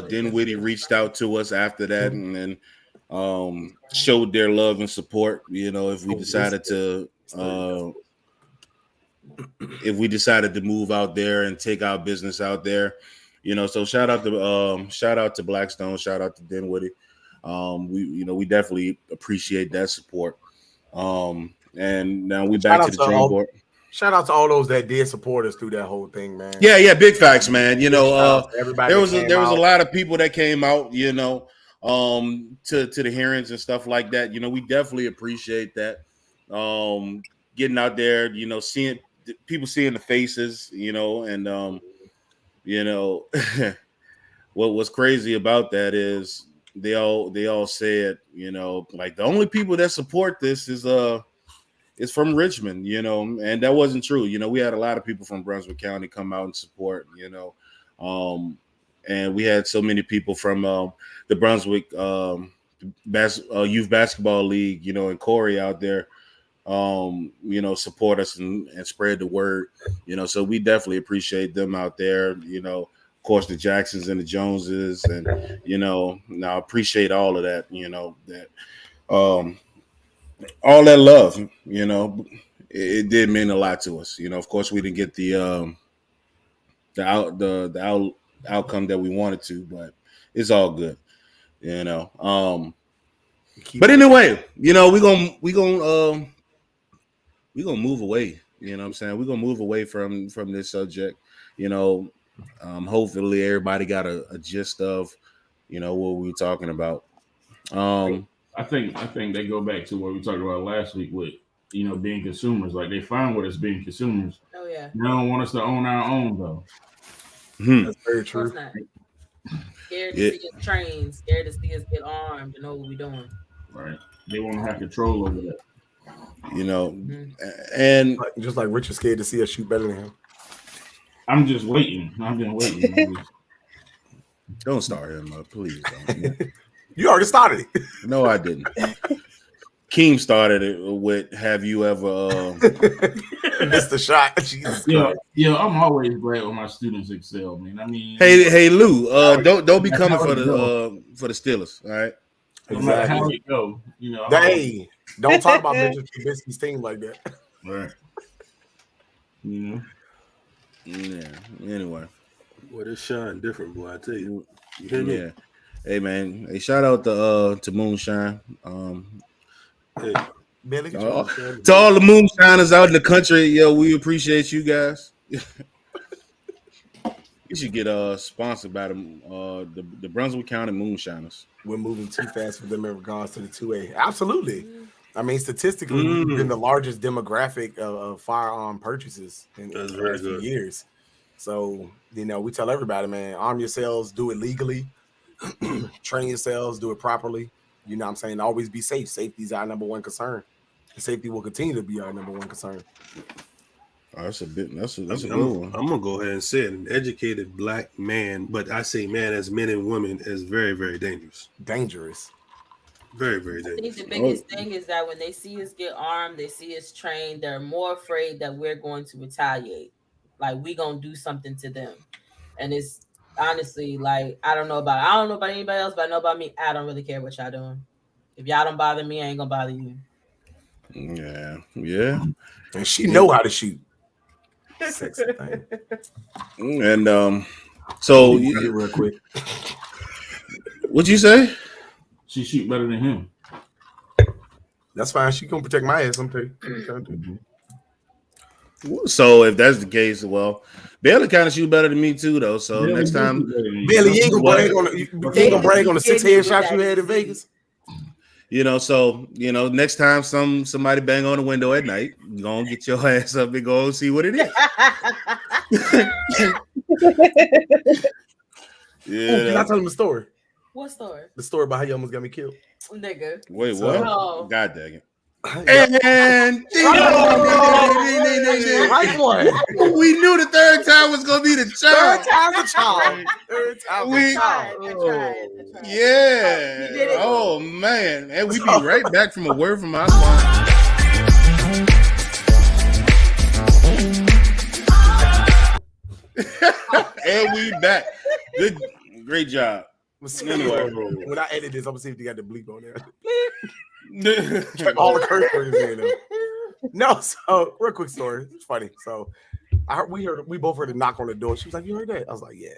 Dinwiddie reached out to us after that, and then showed their love and support. You know, if we decided to move out there and take our business out there, you know. So shout out to Blackstone, shout out to Dinwiddie. We definitely appreciate that support. And now we back to the drawing board. Shout out to all those that did support us through that whole thing, man. Yeah, big facts, man. You know, everybody there was a lot of people that came out, you know, to the hearings and stuff like that. You know, we definitely appreciate that. Getting out there, you know, seeing the faces, you know, and you know, what was crazy about that is they all said, you know, like the only people that support this is from Richmond, you know, and that wasn't true. You know, we had a lot of people from Brunswick County come out and support, you know, and we had so many people from the Brunswick Youth Basketball League, you know, and Corey out there, you know, support us and spread the word, you know, so we definitely appreciate them out there, you know, of course, the Jacksons and the Joneses, and, you know, now appreciate all of that, you know, that, all that love, you know, it did mean a lot to us. You know, of course, we didn't get the outcome that we wanted to, but it's all good, you know. But anyway, you know, we gonna move away. You know what I'm saying? We're gonna move away from this subject. You know, hopefully everybody got a gist of, you know, what we were talking about. I think they go back to what we talked about last week with, you know, being consumers. Like, they fine with us being consumers. Oh yeah. They don't want us to own our own though. That's very true. Scared to see us train, scared to see us get armed and know what we're doing. Right. They want to have control over that. You know, and just like Richard's scared to see us shoot better than him. I'm just waiting. I've been waiting. Don't start him up, please. Don't. You already started it. No, I didn't. Keem started it with, have you ever missed the shot? Jesus yeah, I'm always glad when my students excel, man. I mean, hey Lou, don't be coming for the Steelers, all right? No matter how it go, you know. Hey, don't talk about Benjamin Trubisky's team like that. Right. You know. Yeah. Anyway. Well, it's shine different, boy. I tell you. You hear me? Yeah. Hey man, hey, shout out to Moonshine. Hey, to all the moonshiners out in the country, yo, we appreciate you guys. You should get sponsored by the Brunswick County Moonshiners. We're moving too fast for them in regards to the 2A. Absolutely. I mean, statistically, we've been the largest demographic of firearm purchases in the last few years. So, you know, we tell everybody, man, arm yourselves, do it legally. Train yourselves, do it properly. You know what I'm saying? Always be safe. Safety is our number one concern. Safety will continue to be our number one concern. Oh, that's a good one. I'm gonna go ahead and say it. An educated black man, but I say man as men and women, is very, very dangerous. Dangerous. Very, very dangerous. I think the biggest thing is that when they see us get armed, they see us trained, they're more afraid that we're going to retaliate. Like, we gonna do something to them. And it's honestly, like, I don't know about anybody else, but I know about me. I don't really care what y'all doing. If y'all don't bother me, I ain't gonna bother you. Yeah. And she know how to shoot. Sexy thing. And so real quick. What'd you say? She shoot better than him. That's fine. She gonna protect my ass. I'm telling you. So if that's the case, well, Bailey kind of shoot better than me too, though. So Bailey next time, Bailey, you ain't gonna brag on the 6 headshots you had in Vegas. You know, so you know, next time somebody bang on the window at night, go and get your ass up and go and see what it is. Yeah. Can I tell him the story? What story? The story about how you almost got me killed. Nigga. Wait, what? No. God dang it. And we knew the third time was gonna be the charm. Third time the charm. Yeah. Oh man. And we be right back from a word from our sponsor. And we back. Good, great job. Anyway. When I edit this, I'm gonna see if you got the bleep on there. Check all the curse words in there. No, so real quick story. It's funny. So we both heard a knock on the door. She was like, "You heard that?" I was like, "Yeah."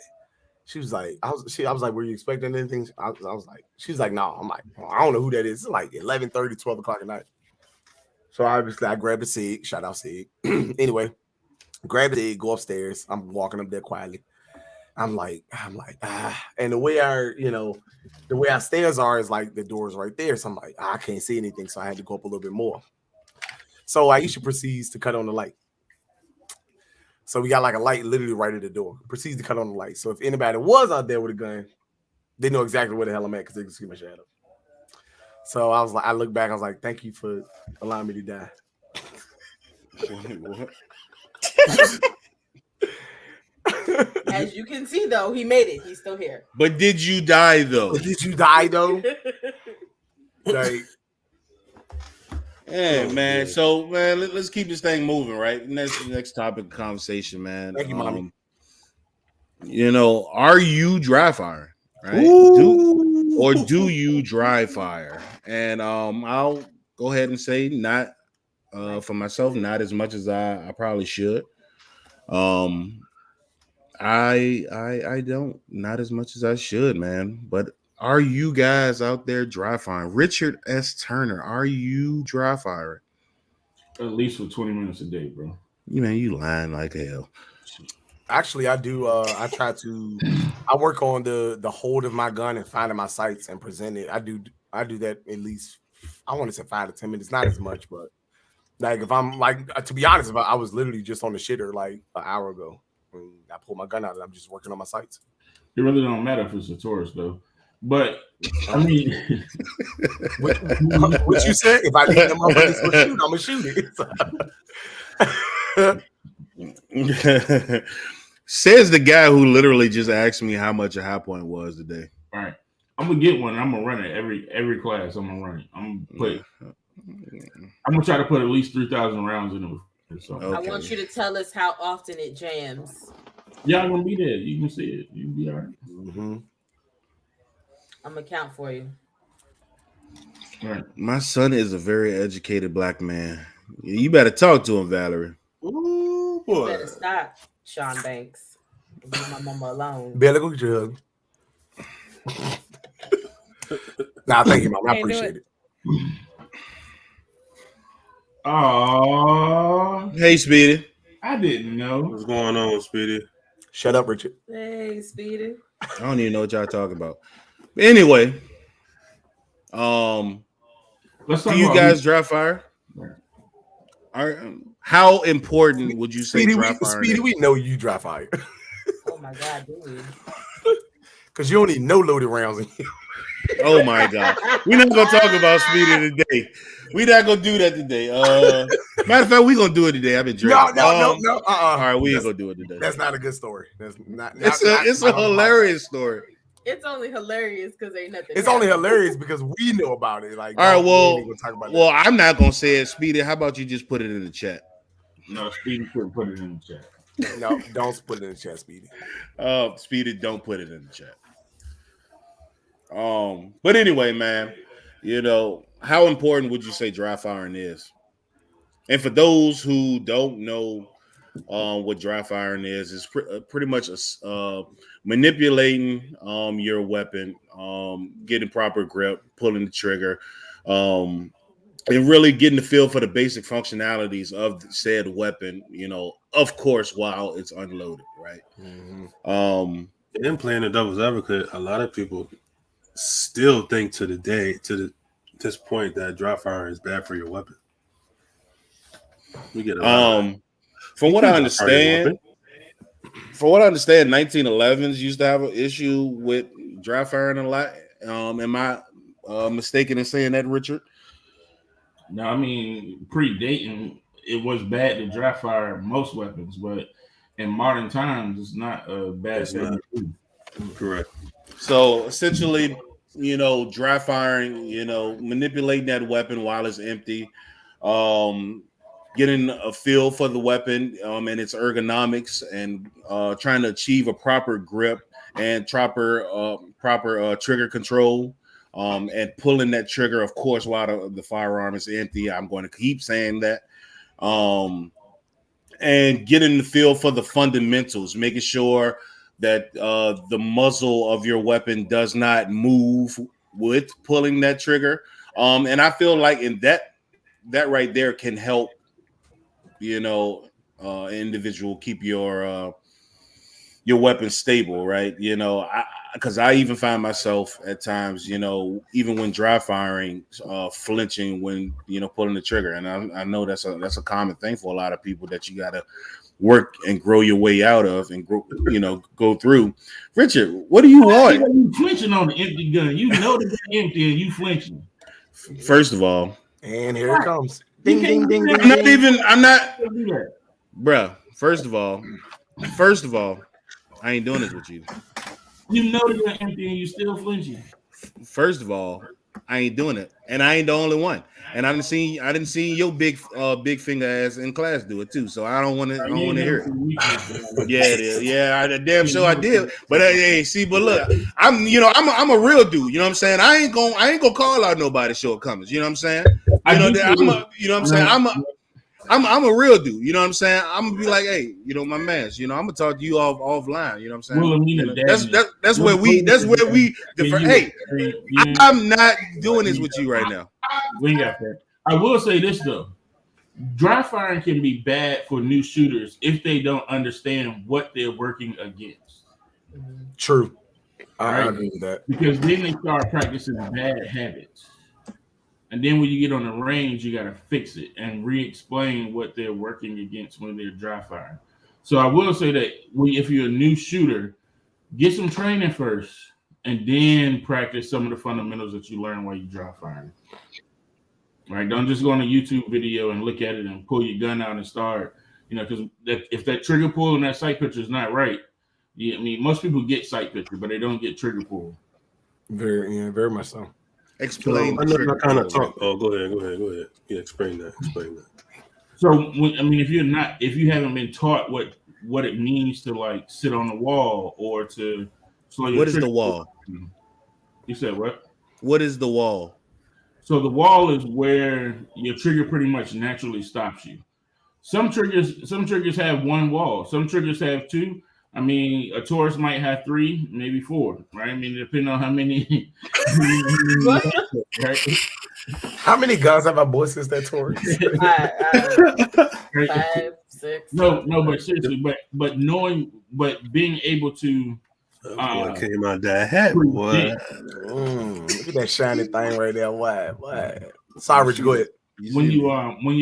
She was like, I was like, "Were you expecting anything?" I was like, she was like, "No." I'm like, well, "I don't know who that is." It's like 11:30, 12 o'clock at night. So obviously I grabbed a cig. Shout out cig. Anyway, grab it, go upstairs. I'm walking up there quietly. I'm like, and the way our stairs are is like the door's right there. So I'm like, I can't see anything. So I had to go up a little bit more. So Aisha proceeds to cut on the light. So we got like a light literally right at the door. Proceeds to cut on the light. So if anybody was out there with a gun, they know exactly where the hell I'm at because they can see my shadow. So I was like, I looked back, I was like, thank you for allowing me to die. As you can see, though, he made it. He's still here. But did you die though? Did you die though? Like, yeah, man. So, man, let's keep this thing moving, right? Next topic of conversation, man. Thank you, mommy. Are you dry firing? Right? Do you dry fire? And I'll go ahead and say not for myself, not as much as I probably should. I don't, not as much as I should, man. But are you guys out there dry firing? Richard S. Turner, are you dry firing? At least for 20 minutes a day, bro. You lying like hell. Actually, I do. I work on the hold of my gun and finding my sights and present it. I do that at least. I want to say 5 to 10 minutes, not as much, but like if I'm like, to be honest, I was literally just on the shitter like an hour ago. I pulled my gun out and I'm just working on my sights. It really don't matter if it's a Taurus though. But I mean, what you said? If I need them up for shoot, I'm gonna shoot it. Says the guy who literally just asked me how much a high point was today. All right, I'm gonna get one. I'm gonna run it every class. I'm gonna run it. I'm gonna try to put at least 3,000 rounds in it. So okay. I want you to tell us how often it jams. Y'all gonna be there. You can see it. You can be all right. Mm-hmm. I'm gonna count for you. All right. My son is a very educated black man. You better talk to him, Valerie. Ooh, boy. You better stop, Sean Banks. Leave my mama alone. Better go get your hug. Nah, thank you, Mom. I appreciate it. Oh, hey, Speedy. I didn't know. What's going on, Speedy? Shut up, Richard. Hey, Speedy. I don't even know what y'all talking about. But anyway, Let's do you guys dry fire? How important would you say dry fire? Speedy, we know you dry fire. Oh my God, dude. Because you don't need no loaded rounds in you. Oh my God. We're not gonna talk about Speedy today. We're not gonna do that today. Matter of fact, we're gonna do it today. I've been drinking. No. All right, we ain't gonna do it today. That's not a good story. That's not. It's a hilarious story. It's only hilarious because ain't nothing. It's only hilarious because we know about it. Like, all right, well, I'm not gonna say it, Speedy. How about you just put it in the chat? No, Speedy couldn't put it in the chat. No, don't put it in the chat, Speedy. Speedy, don't put it in the chat. But anyway, man, how important would you say dry firing is? And for those who don't know what dry firing is, it's pretty much manipulating your weapon, getting proper grip, pulling the trigger, and really getting the feel for the basic functionalities of said weapon, of course, while it's unloaded, right? Mm-hmm. And playing the devil's advocate, a lot of people still think to this point that dry fire is bad for your weapon. We get from what I understand, 1911s used to have an issue with dry firing a lot. Am I mistaken in saying that, Richard? No, I mean, predating, it was bad to dry fire most weapons, but in modern times, it's not a bad thing. Correct. So essentially, dry firing, manipulating that weapon while it's empty, getting a feel for the weapon and its ergonomics, and trying to achieve a proper grip and proper trigger control, and pulling that trigger, of course, while the firearm is empty. I'm going to keep saying that. And getting the feel for the fundamentals, making sure that the muzzle of your weapon does not move with pulling that trigger. And I feel like in that right there can help, individual keep your weapon stable, right? Because I even find myself at times, even when dry firing, flinching when pulling the trigger, and I know that's a common thing for a lot of people that you got to work and grow your way out of and go through. Richard, what do you want? You flinching on the empty gun. You know the gun empty and you flinching. First of all, and here it comes. Ding, ding, ding, ding. I'm not, bruh. First of all, I ain't doing this with you. You know the gun empty and you still flinching. First of all, I ain't doing it, and I ain't the only one. And I didn't see your big finger ass in class do it too. So I don't want to hear it. Yeah, it is. Yeah, I damn sure I did. But hey, see, but look, I'm a real dude. You know what I'm saying? I ain't gonna call out nobody's shortcomings. You know what I'm saying? I'm a real dude. You know what I'm saying? I'm gonna be like, hey, my mans. I'm gonna talk to you offline. You know what I'm saying? That's where we differ. Hey, I'm not doing this with you right now. We got that. I will say this though: dry firing can be bad for new shooters if they don't understand what they're working against. True, I agree with that. Because then they start practicing bad habits, and then when you get on the range, you got to fix it and re-explain what they're working against when they're dry firing. So I will say that if you're a new shooter, get some training first, and then practice some of the fundamentals that you learn while you dry firing. Right? Don't just go on a YouTube video and look at it and pull your gun out and start, because if that trigger pull and that sight picture is not right, most people get sight picture, but they don't get trigger pull. Very much so. Explain. I kind of talk. Oh, go ahead. Yeah, explain that. So if you haven't been taught what it means to like sit on the wall or to slow your what is the wall? You said what? What is the wall? So the wall is where your trigger pretty much naturally stops you. Some triggers have one wall. Some triggers have two. A Taurus might have three, maybe four, right? Depending on how many. Right? How many guns have I bought since that Taurus? 5, 6. No, but seriously, but being able to. Came out that hat. What? Look at that shiny thing right there. What? Sorry, Rich, go ahead. When you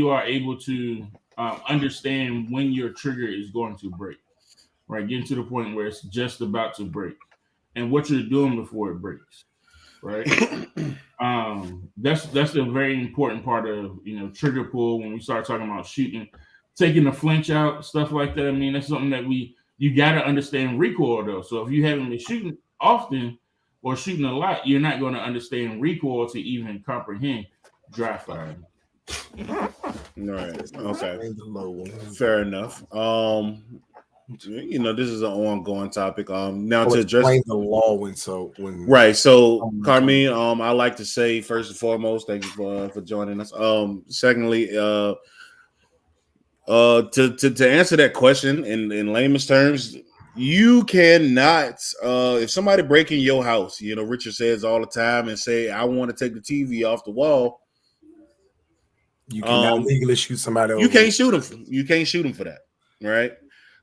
are able to understand when your trigger is going to break, right? Getting to the point where it's just about to break, and what you're doing before it breaks, right? That's a very important part of trigger pull when we start talking about shooting, taking the flinch out, stuff like that. That's something that you got to understand recoil though. So if you haven't been shooting often or shooting a lot, you're not going to understand recoil to even comprehend dry firing. Right. Okay. Fair enough. This is an ongoing topic. Now to address the law when right. So Carmine, I like to say first and foremost, thank you for joining us. Secondly, to answer that question in layman's terms, you cannot if somebody break in your house, Richard says all the time and say, I want to take the TV off the wall. You cannot legally shoot somebody else. You can't shoot them. You can't shoot them for that, right?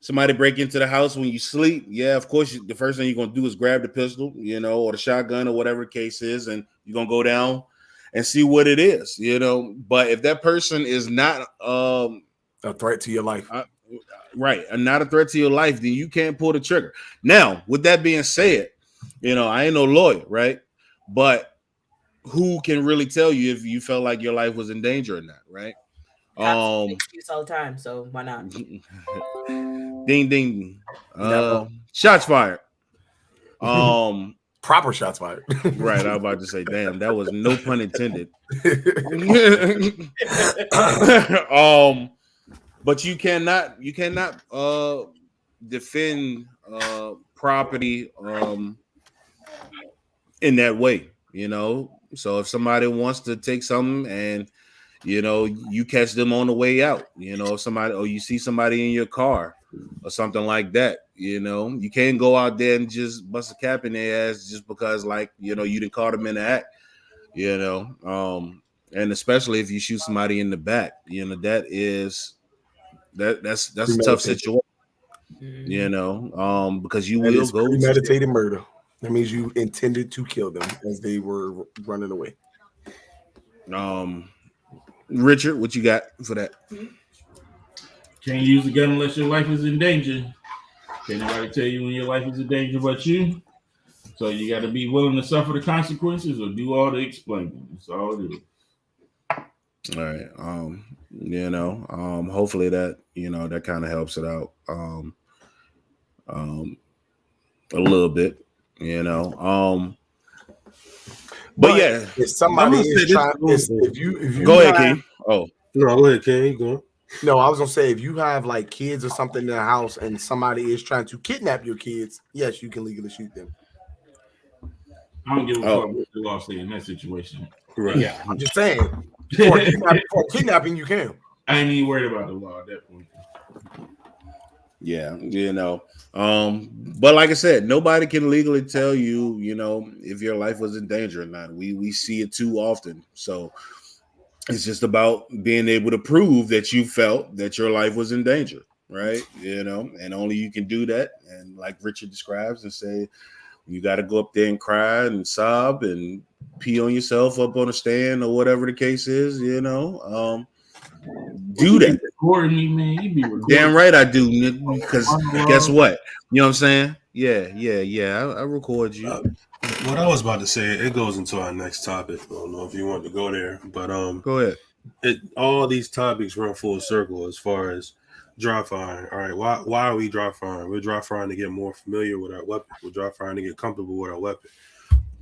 Somebody break into the house when you sleep. Yeah, of course, the first thing you're going to do is grab the pistol, or the shotgun or whatever the case is, and you're going to go down and see what it is, But if that person is not a threat to your life, right, and not a threat to your life, then you can't pull the trigger. Now, with that being said, I ain't no lawyer, right? But who can really tell you if you felt like your life was in danger or not, right? Excuse all the time, so why not? Ding ding. Shots fired. Proper shots fired. Right, I was about to say, damn, that was no pun intended. But you cannot defend property in that way, you know. So if somebody wants to take something and you know you catch them on the way out, you know, somebody or you see somebody in your car or something like that, you know, you can't go out there and just bust a cap in their ass just because, like, you know, you didn't call them in the act, you know. And especially if you shoot somebody in the back, you know, that's a tough situation, you know, because you will go premeditated murder. That means you intended to kill them as they were running away. Richard, what you got for that? Can't use a gun unless your life is in danger. Can't nobody tell you when your life is in danger but you. So you got to be willing to suffer the consequences or do all the explaining. That's all it is. All right. You know, hopefully that, you know, that kind of helps it out a little bit, you know. But yeah, if somebody is trying, if you go ahead, King. Oh, no, go ahead, King. Go. No, I was gonna say if you have like kids or something in the house and somebody is trying to kidnap your kids, yes, you can legally shoot them. I don't give a fuck what the law say in that situation. Right. yeah. I'm just saying, for kidnapping, you can. I ain't even worried about the law at that point. Yeah, you know. But like I said, nobody can legally tell you, you know, if your life was in danger or not. We see it too often. So it's just about being able to prove that you felt that your life was in danger, right? You know, and only you can do that. And like Richard describes and say, you got to go up there and cry and sob and pee on yourself up on a stand or whatever the case is, you know. Do that. Recording me, man. You be recording. Damn right I do, because guess what? You know what I'm saying? Yeah. I record you. What I was about to say, it goes into our next topic. I don't know if you want to go there, but Go ahead. All these topics run full circle as far as dry firing. All right, why are we dry firing? We're dry firing to get more familiar with our weapon. We're dry firing to get comfortable with our weapon.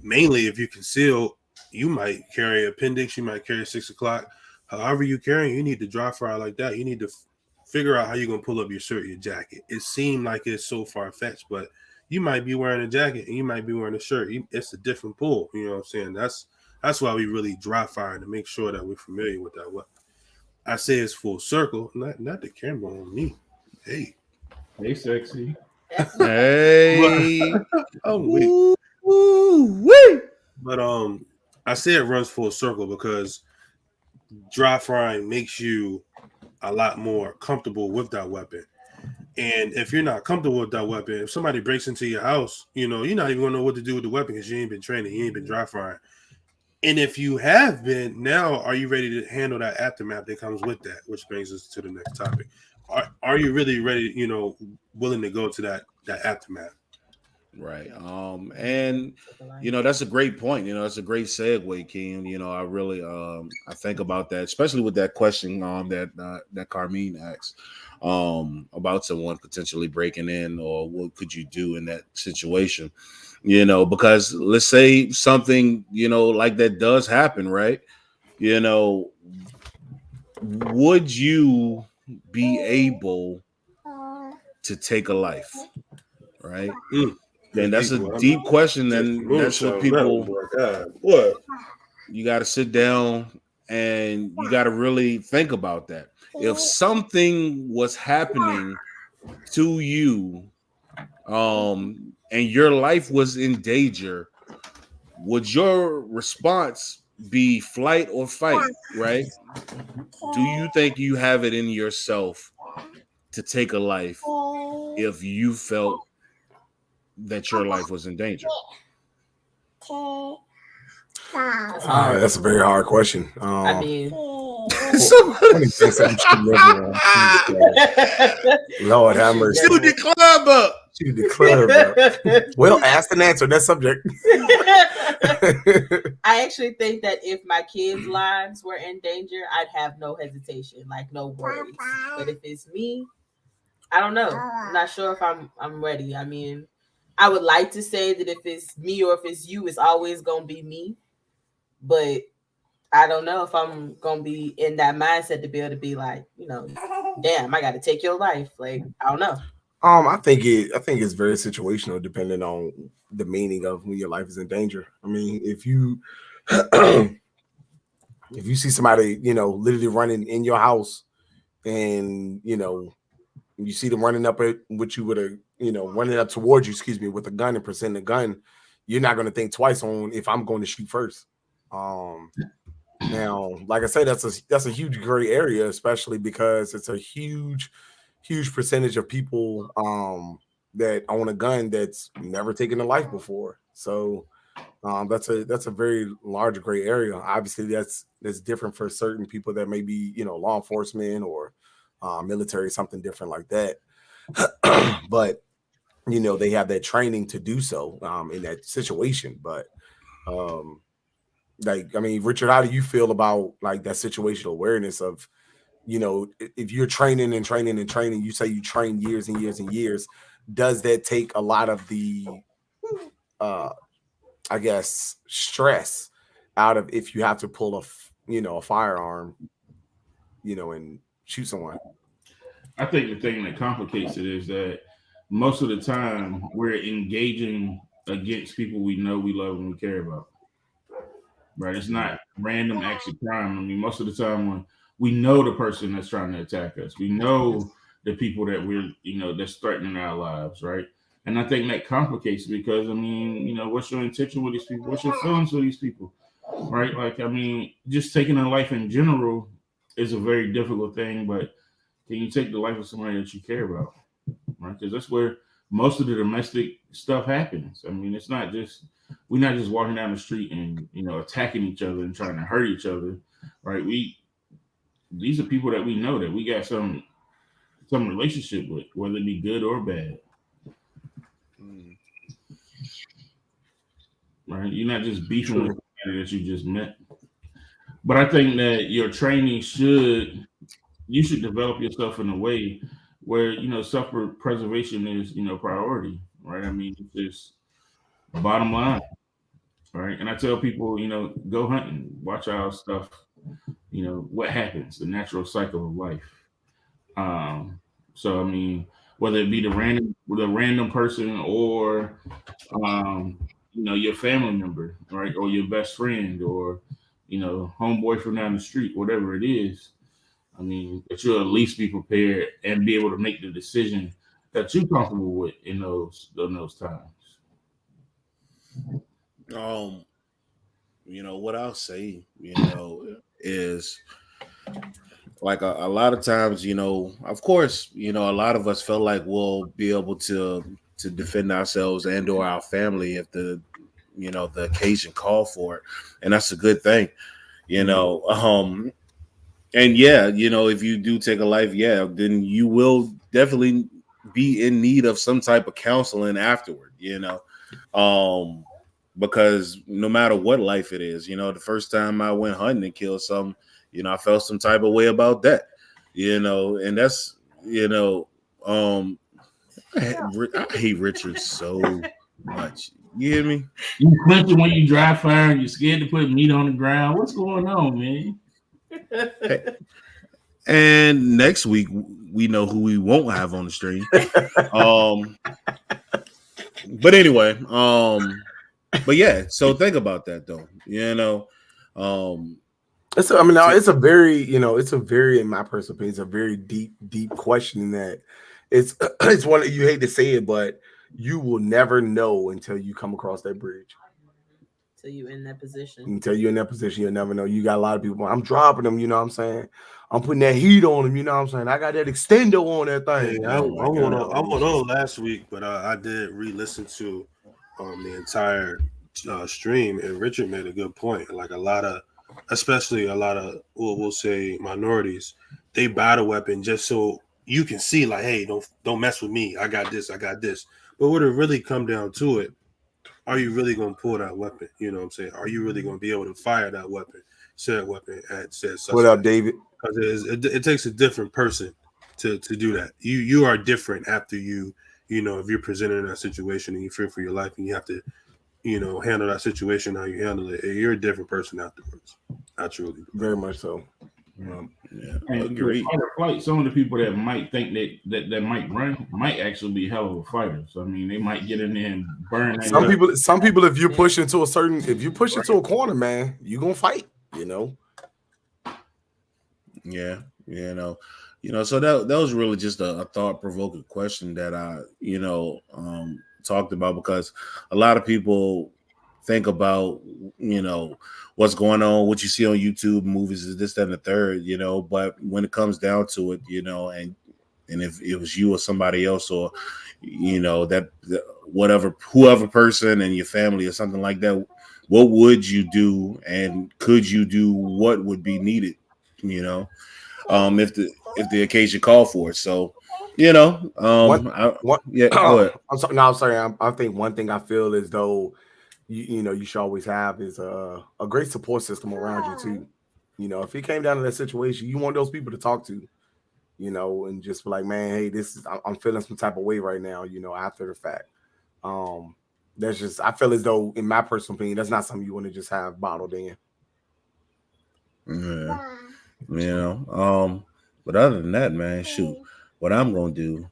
Mainly, if you conceal, you might carry appendix, you might carry 6 o'clock. However you carry, you need to dry fire like that. You need to figure out how you're gonna pull up your shirt, your jacket. It seemed like it's so far fetched, but you might be wearing a jacket and you might be wearing a shirt. It's a different pull. You know what I'm saying? That's why we really dry fire, to make sure that we're familiar with that weapon. I say it's full circle, not the camera on me. Hey, sexy. Hey. oh wait. But I say it runs full circle because dry firing makes you a lot more comfortable with that weapon. And if you're not comfortable with that weapon, if somebody breaks into your house, you know, you're not even gonna know what to do with the weapon because you ain't been training, you ain't been dry firing. And if you have been, now are you ready to handle that aftermath that comes with that? Which brings us to the next topic. Are you really ready, you know, willing to go to that aftermath? Right. And you know, that's a great point. You know, that's a great segue, King. You know, I really I think about that, especially with that question that Carmine asked about someone potentially breaking in, or what could you do in that situation? You know, because let's say something, you know, like that does happen, right? You know, would you be able to take a life? Right? And that's a deep question. And that's what people, what? You got to sit down and you got to really think about that. If something was happening to you, and your life was in danger, would your response be flight or fight? Right? Do you think you have it in yourself to take a life if you felt that your life was in danger? That's a very hard question. I mean, Lord have mercy. Shoot the club up. Shoot the club up. Well, ask and answer that subject. I actually think that if my kids' lives were in danger, I'd have no hesitation, like no worries. But if it's me, I don't know. I'm not sure if I'm ready. I mean, I would like to say that if it's me or if it's you, it's always gonna be me. But I don't know if I'm gonna be in that mindset to be able to be like, damn, I got to take your life. Like, I don't know. I think it's very situational depending on the meaning of when your life is in danger. I mean, if you if you see somebody, literally running in your house and you see them running up at what you would have, running up towards you, excuse me, with a gun and presenting a gun, you're not going to think twice on if I'm going to shoot first. Now, like I said, that's a huge gray area, especially because it's a huge percentage of people that own a gun that's never taken a life before. So that's a very large gray area. Obviously, that's different for certain people that may be law enforcement or military, something different like that. But they have that training to do so in that situation. But Richard, how do you feel about like that situational awareness of, if you're training, you say you train years and years and years, does that take a lot of the, I guess, stress out of if you have to pull a firearm, and shoot someone? I think the thing that complicates it is that most of the time we're engaging against people we know, we love, and we care about. Right? It's not random acts of crime. I mean, most of the time when we know the person that's trying to attack us, we know the people that we're, that's threatening our lives, right? And I think that complicates it because, what's your intention with these people? What's your feelings with these people, right? Like, just taking a life in general is a very difficult thing, but can you take the life of somebody that you care about, right? Because that's where most of the domestic stuff happens. I mean, it's not just, we're not just walking down the street and, attacking each other and trying to hurt each other, right? These are people that we know that we got some relationship with, whether it be good or bad. Right? You're not just beefing with somebody that you just met. But I think that your training you should develop yourself in a way where, self-preservation is, priority, right? I mean, it's just bottom line, right? And I tell people, go hunting, watch our stuff, what happens, the natural cycle of life. So, whether it be the random person or, your family member, right? Or your best friend or, homeboy from down the street, whatever it is, that you'll at least be prepared and be able to make the decision that you're comfortable with in those times. What I'll say, is like a lot of times, of course, a lot of us felt like we'll be able to defend ourselves and or our family if the occasion called for it, and that's a good thing, and yeah, if you do take a life, then you will definitely be in need of some type of counseling afterward, because no matter what life it is, the first time I went hunting and killed something, I felt some type of way about that, and that's, I hate Richard so much. You hear me? You quit when you dry fire and you're scared to put meat on the ground. What's going on, man? And next week we know who we won't have on the stream. But anyway, but yeah, so think about that though. It's a very, in my personal opinion, it's a very deep question in that it's one that you hate to say it, but you will never know until you come across that bridge. Until you're in that position. You'll never know. You got a lot of people. I'm dropping them, you know what I'm saying? I'm putting that heat on them, you know what I'm saying? I got that extender on that thing. Yeah, I went on last week, but I did re-listen to the entire stream, and Richard made a good point. Like especially a lot of, we'll say minorities, they buy the weapon just so you can see, like, hey, don't mess with me. I got this. But what it really come down to it, are you really going to pull that weapon? You know what I'm saying? Are you really going to be able to fire that weapon, said weapon at said suspect? What up, David? Because it takes a different person to do that. You are different after if you're presented in that situation and you fear for your life and you have to handle that situation how you handle it, you're a different person afterwards. I truly do. Very much so. Yeah, And agreed. fight or flight, some of the people that might think that might run might actually be hell of a fighter. So I mean, they might get in there and burn. Some people, if you push into a corner, man, you gonna fight. Yeah, so that was really just a thought-provoking question that I, talked about, because a lot of people think about, what's going on, what you see on YouTube, movies, is this, that, and the third, but when it comes down to it, and if it was you or somebody else, or, whoever person and your family or something like that, what would you do, and could you do what would be needed, if the occasion called for it. So, go ahead. I'm sorry. I think one thing I feel as though you should always have is a great support system around you too. If it came down to that situation, you want those people to talk to, and just be like, man, hey, I'm feeling some type of way right now, after the fact. That's just, I feel as though, in my personal opinion, that's not something you want to just have bottled in. Yeah. But other than that, man, shoot, what I'm gonna do,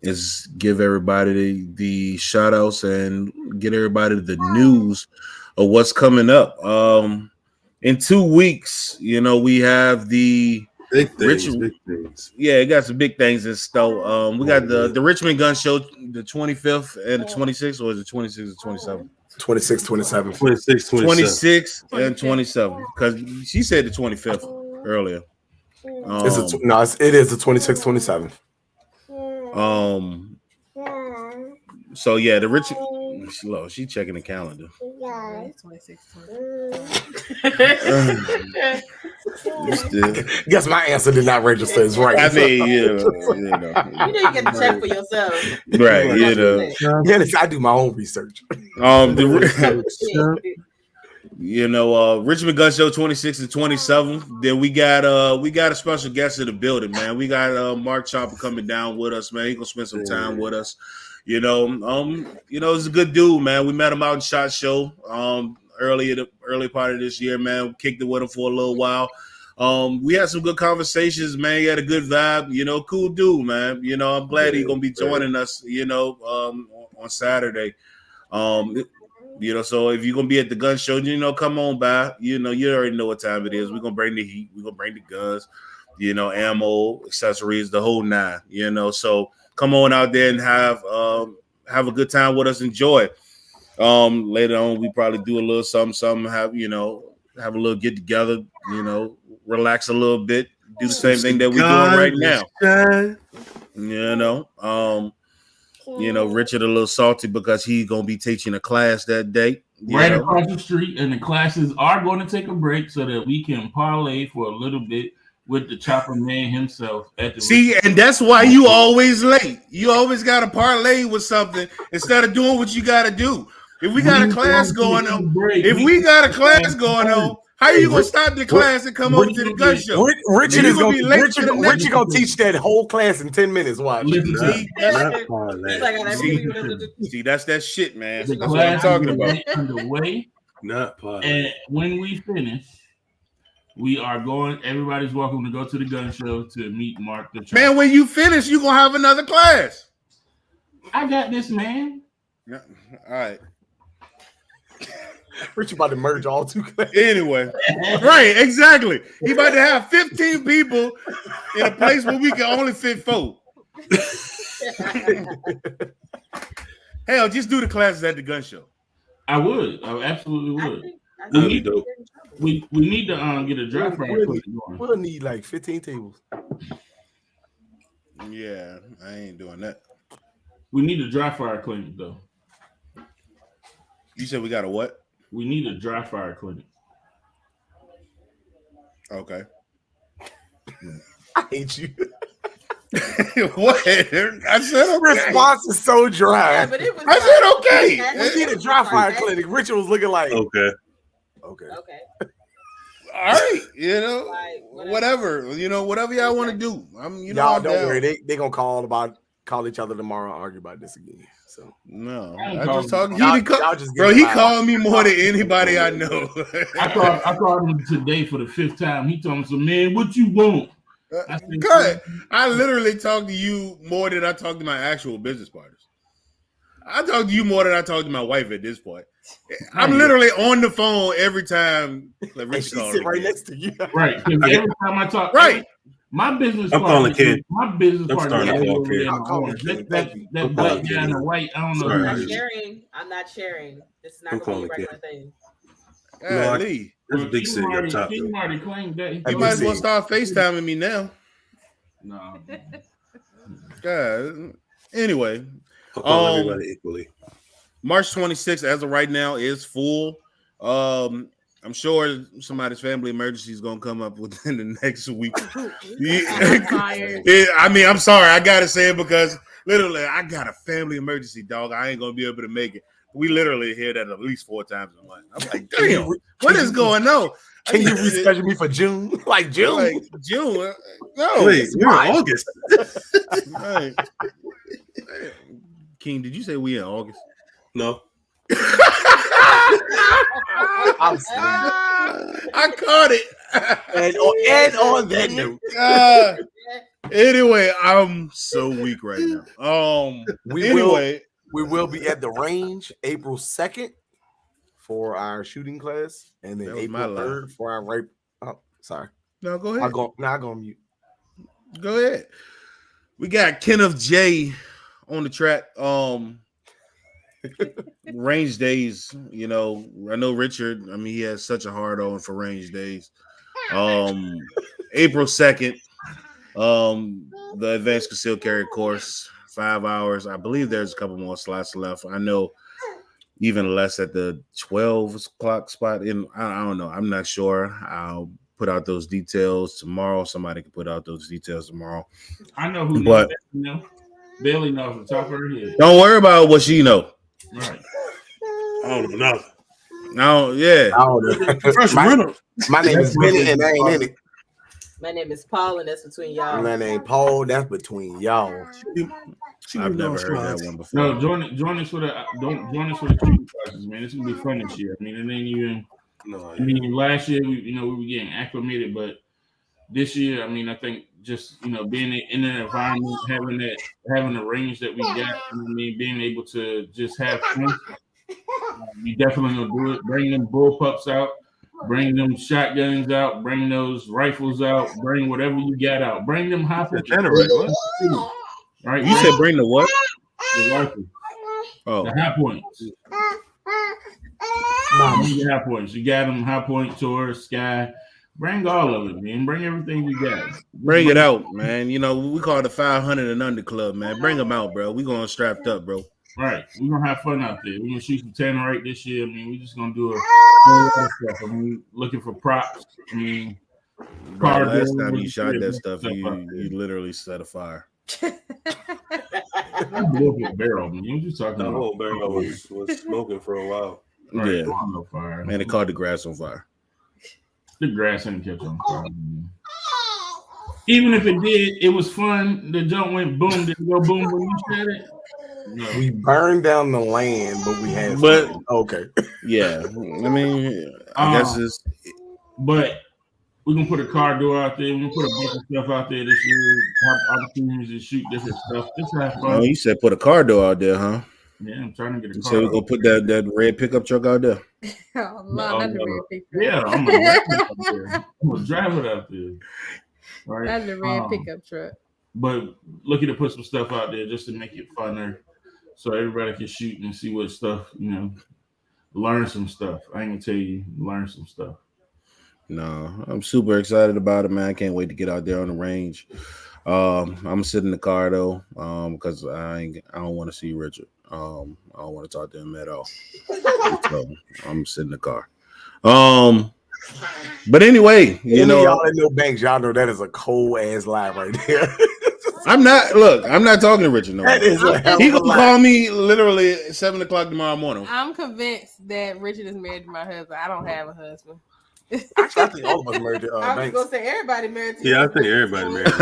is give everybody the shout outs and get everybody the news of what's coming up. In 2 weeks, we have the Big things. Yeah, it got some big things in store. We got the Richmond Gun Show, the 25th and the 26th, or is it 26 or 27? 26, 27. 26 and 27, because she said the 25th earlier. It is the 26, 27. So yeah, the Richmond. She checking the calendar. Guess my answer did not register as right. I mean, you didn't get to check for yourself, right? Yes, I do my own research. Richmond Gun Show 26 and 27. Then we got a special guest in the building, man. We got Mark Chopper coming down with us, man. He gonna spend some time with us. He's a good dude, man. We met him out in SHOT Show early part of this year, man. We kicked it with him for a little while. We had some good conversations, man. He had a good vibe, cool dude, man. I'm glad he's gonna be joining us, on Saturday. So if you're gonna be at the gun show, come on by. You already know what time it is. We're gonna bring the heat, we're gonna bring the guns, ammo, accessories, the whole nine, So come on out there and have a good time with us. Enjoy. Later on, we probably do a little something, have a little get together, relax a little bit, do the same thing that we're doing right now. Richard a little salty because he's gonna be teaching a class that day. Right across the street, and the classes are going to take a break so that we can parlay for a little bit with the Chopper Man himself. And that's why you always late. You always got to parlay with something instead of doing what you got to do. If we got a class going on, how are you going to stop the class and come over to the gun show? Richard gonna teach that whole class in 10 minutes. Watch. See, that's that shit, man. The That's what I'm talking about. Underway. Not parlay. And when we finish, we are going. Everybody's welcome to go to the gun show to meet Mark the Chopper. Man, when you finish, you're gonna have another class. I got this, man. Yeah. All right. Richard about to merge all two classes. Anyway, right, exactly. He about to have 15 people in a place where we can only fit 4. Hell, just do the classes at the gun show. I absolutely would. We need to get a dry fire going. We'll need like 15 tables. Yeah, I ain't doing that. We need a dry fire clinic though. You said we got a what? We need a dry fire clinic. Okay. I hate you. What? I said okay. Response is so dry. Yeah, but I said okay. We need a dry fire clinic. Richard was looking like Okay. All right, whatever. Whatever y'all want to do. Y'all don't worry. They gonna call about call each other tomorrow and argue about this again. So No, I ain't I calling just talked. y'all, He y'all just bro, get he loud. called me more than anybody I know. I called him today for the 5th time. He told me, "So man, what you want?" I said, Cut. I literally talked to you more than I talked to my actual business partners. I talk to you more than I talk to my wife at this point. I'm literally on the phone every time. Like, And Richard she called sit right again. next to you. Right, because every time I talk, Right. my business I'm calling partner, Ken. my business I'm partner, starting to call over there in Ken. the I'll call orange. Ken. That Thank you. that I'm black calling guy in Ken. the white. I don't know Sorry, who I'm not he is. sharing. I'm not sharing. This is I'm not going to be a calling regular thing. No, Lee, There's a big city up top. King Though. already claimed that. you Hey, might as well Big C. start FaceTiming me now. No. God. Anyway, I'll call everybody equally. March 26th, as of right now, is full. I'm sure somebody's family emergency is gonna come up within the next week. I mean, I'm sorry, I gotta say it because literally, I got a family emergency, dog. I ain't gonna be able to make it. We literally hear that at least 4 times a month. I'm like, damn, what is going on? Can you reschedule me for June? Like June? Like June? No, Wait, we're in August. Right. King, did you say we in August? No. I'm serious. I caught it. And on that note, Anyway, I'm so weak right now. we will be at the range April 2nd for our shooting class, and then That was my April lie. 3rd for our rape. Oh, sorry. No, go ahead. I'll go on mute. Go ahead. We got Kenneth J on the track. Range days, you know. I know Richard. I mean, he has such a hard on for range days. April 2nd. The advanced concealed carry course, 5 hours. I believe there's a couple more slots left. I know even less at the 12 o'clock spot. I don't know. I'm not sure. I'll put out those details tomorrow. Somebody can put out those details tomorrow. I know who But knows. Bailey knows the top of her head. don't worry about what she know. Right. I don't know nothing. No, yeah. Fresh rental. My name is Bennett, and I ain't in it. My name is Paul, and that's between y'all. My name Paul. That's between y'all. I've never heard that one before. No, join us for the shooting classes, man. It's gonna be fun this year. I mean, it ain't even. No, I mean, last year we were getting acclimated, but this year, I mean, I think just being in an environment, having the range that we got, I mean, being able to just have fun. You definitely gonna do it. Bring them bullpups out, bring them shotguns out, bring those rifles out, bring whatever you got out. Bring them high right? You said bring the what? The rifle. Oh, The high points. Bring your high points. You got them high point, Taurus, Sky. Bring all of it, man. Bring everything we got. bring it out, man. You know, we call it the 500 and under club, man. Bring them out, bro. We going strapped up, bro. Right. We're gonna have fun out there. We're gonna shoot some Tannerite this year. I mean, we're just gonna do a whole lot of stuff. I mean, looking for props. I mean, Bro, last time you shot that stuff, you literally set a fire. I blew up a barrel, man. What you talking The about? whole barrel was smoking for a while. Right. Yeah, No fire. man, it caught the grass on fire. The grass ain't catch on fire. Man. Even if it did, it was fun. The jump went boom. Did it go boom when you shot it? No. We burned down the land, but we had But- fun. Okay. Yeah, I mean, I guess it's But we're gonna put a car door out there. We're gonna put a bunch of stuff out there this year. Have opportunities to shoot different stuff. Just have fun. oh, you said put a car door out there, huh? Yeah, I'm trying to get a You car. said we're gonna put that red pickup truck out there. Oh, No, not the no. red pickup. Yeah, I'm gonna drive it out there. I'm gonna drive it out there. Right. Not the red pickup truck. But looking to put some stuff out there just to make it funner, so everybody can shoot and see what stuff, learn some stuff. I ain't gonna tell you, learn some stuff. No, I'm super excited about it, man. I can't wait to get out there on the range. I'm gonna sit in the car though, because I don't want to see Richard. I don't want to talk to him at all. So I'm sitting in the car. But anyway, Y'all that know Banks, y'all know that is a cold ass lie right there. I'm not talking to Richard no more. That is a hell He of a gonna lie. call me literally at 7 o'clock tomorrow morning. I'm convinced that Richard is married to my husband. I don't have a husband. Actually, I think all of us married to I was Banks. gonna say everybody married to Yeah, I think everybody married.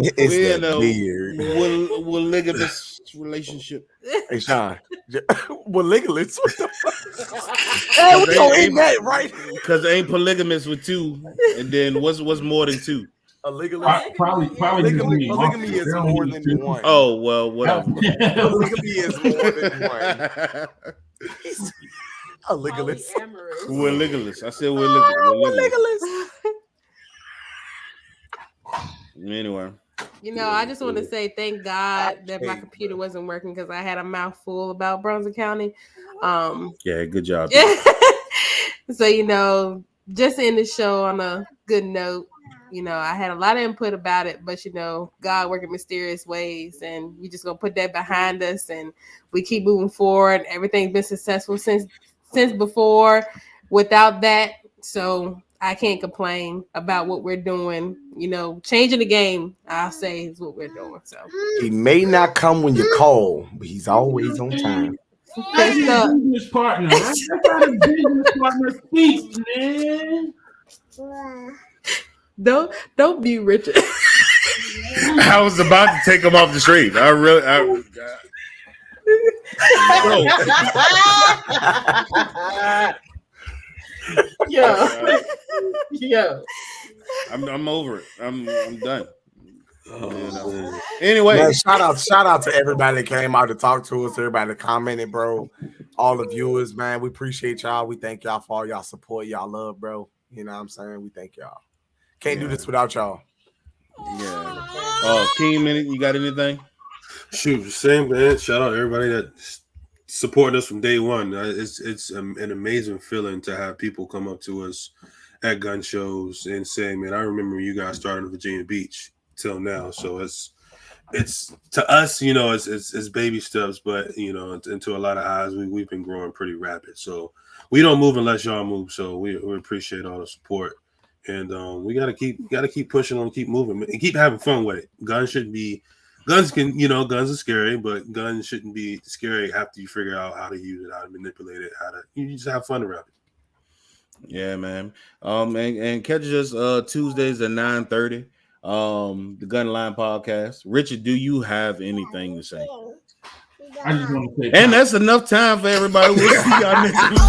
It's We're in that a beard. ligamous relationship. Hey, Sean. Well, Legolas, what the fuck? Hey, we gonna end that, right? Because they ain't polygamous with two. And then what's more than two? A Legolas. Probably Polygamy is more than one. Oh, well, whatever. Polygamy is more than one. A Legolas. Polyamorous. We're Legolas. I said we're Legolas. Anyway. You know, I just want to say thank God that my computer wasn't working because I had a mouthful about Brunswick County. Yeah, good job. So, you know, just end the show on a good note. You know, I had a lot of input about it, but you know, God working mysterious ways, and we just gonna put that behind us, and we keep moving forward. Everything's been successful since before. Without that, so I can't complain about what we're doing. You know, changing the game, I'll say, is what we're doing. So He may not come when you call, but he's always on time. That's a business partner. That's how the business partner speaks, man. Don't be Richard. I was about to take him off the street. Yo. I'm over it. I'm done. Anyway, Man, shout out to everybody that came out to talk to us, everybody that commented, bro. All the viewers, man. We appreciate y'all. We thank y'all for all y'all support, y'all love, bro. You know what I'm saying? We thank y'all. Can't do this without y'all. Yeah. King Minute, you got anything? Shoot, same man. Shout out to everybody that supported us from day one. It's an amazing feeling to have people come up to us at gun shows and say, "Man, I remember you guys started in Virginia Beach till now." So it's to us, you know, it's baby steps, but you know, into a lot of eyes, we've been growing pretty rapid. So we don't move unless y'all move. So we appreciate all the support. And we gotta keep pushing on, keep moving, and keep having fun with it. Guns are scary, but guns shouldn't be scary after you figure out how to use it, how to manipulate it, you just have fun around it. Yeah, man. And catch us Tuesdays at 9:30. The Gun Line Podcast. Richard, do you have anything to say? I just want to say, and that's enough time for everybody. We'll see y'all next week.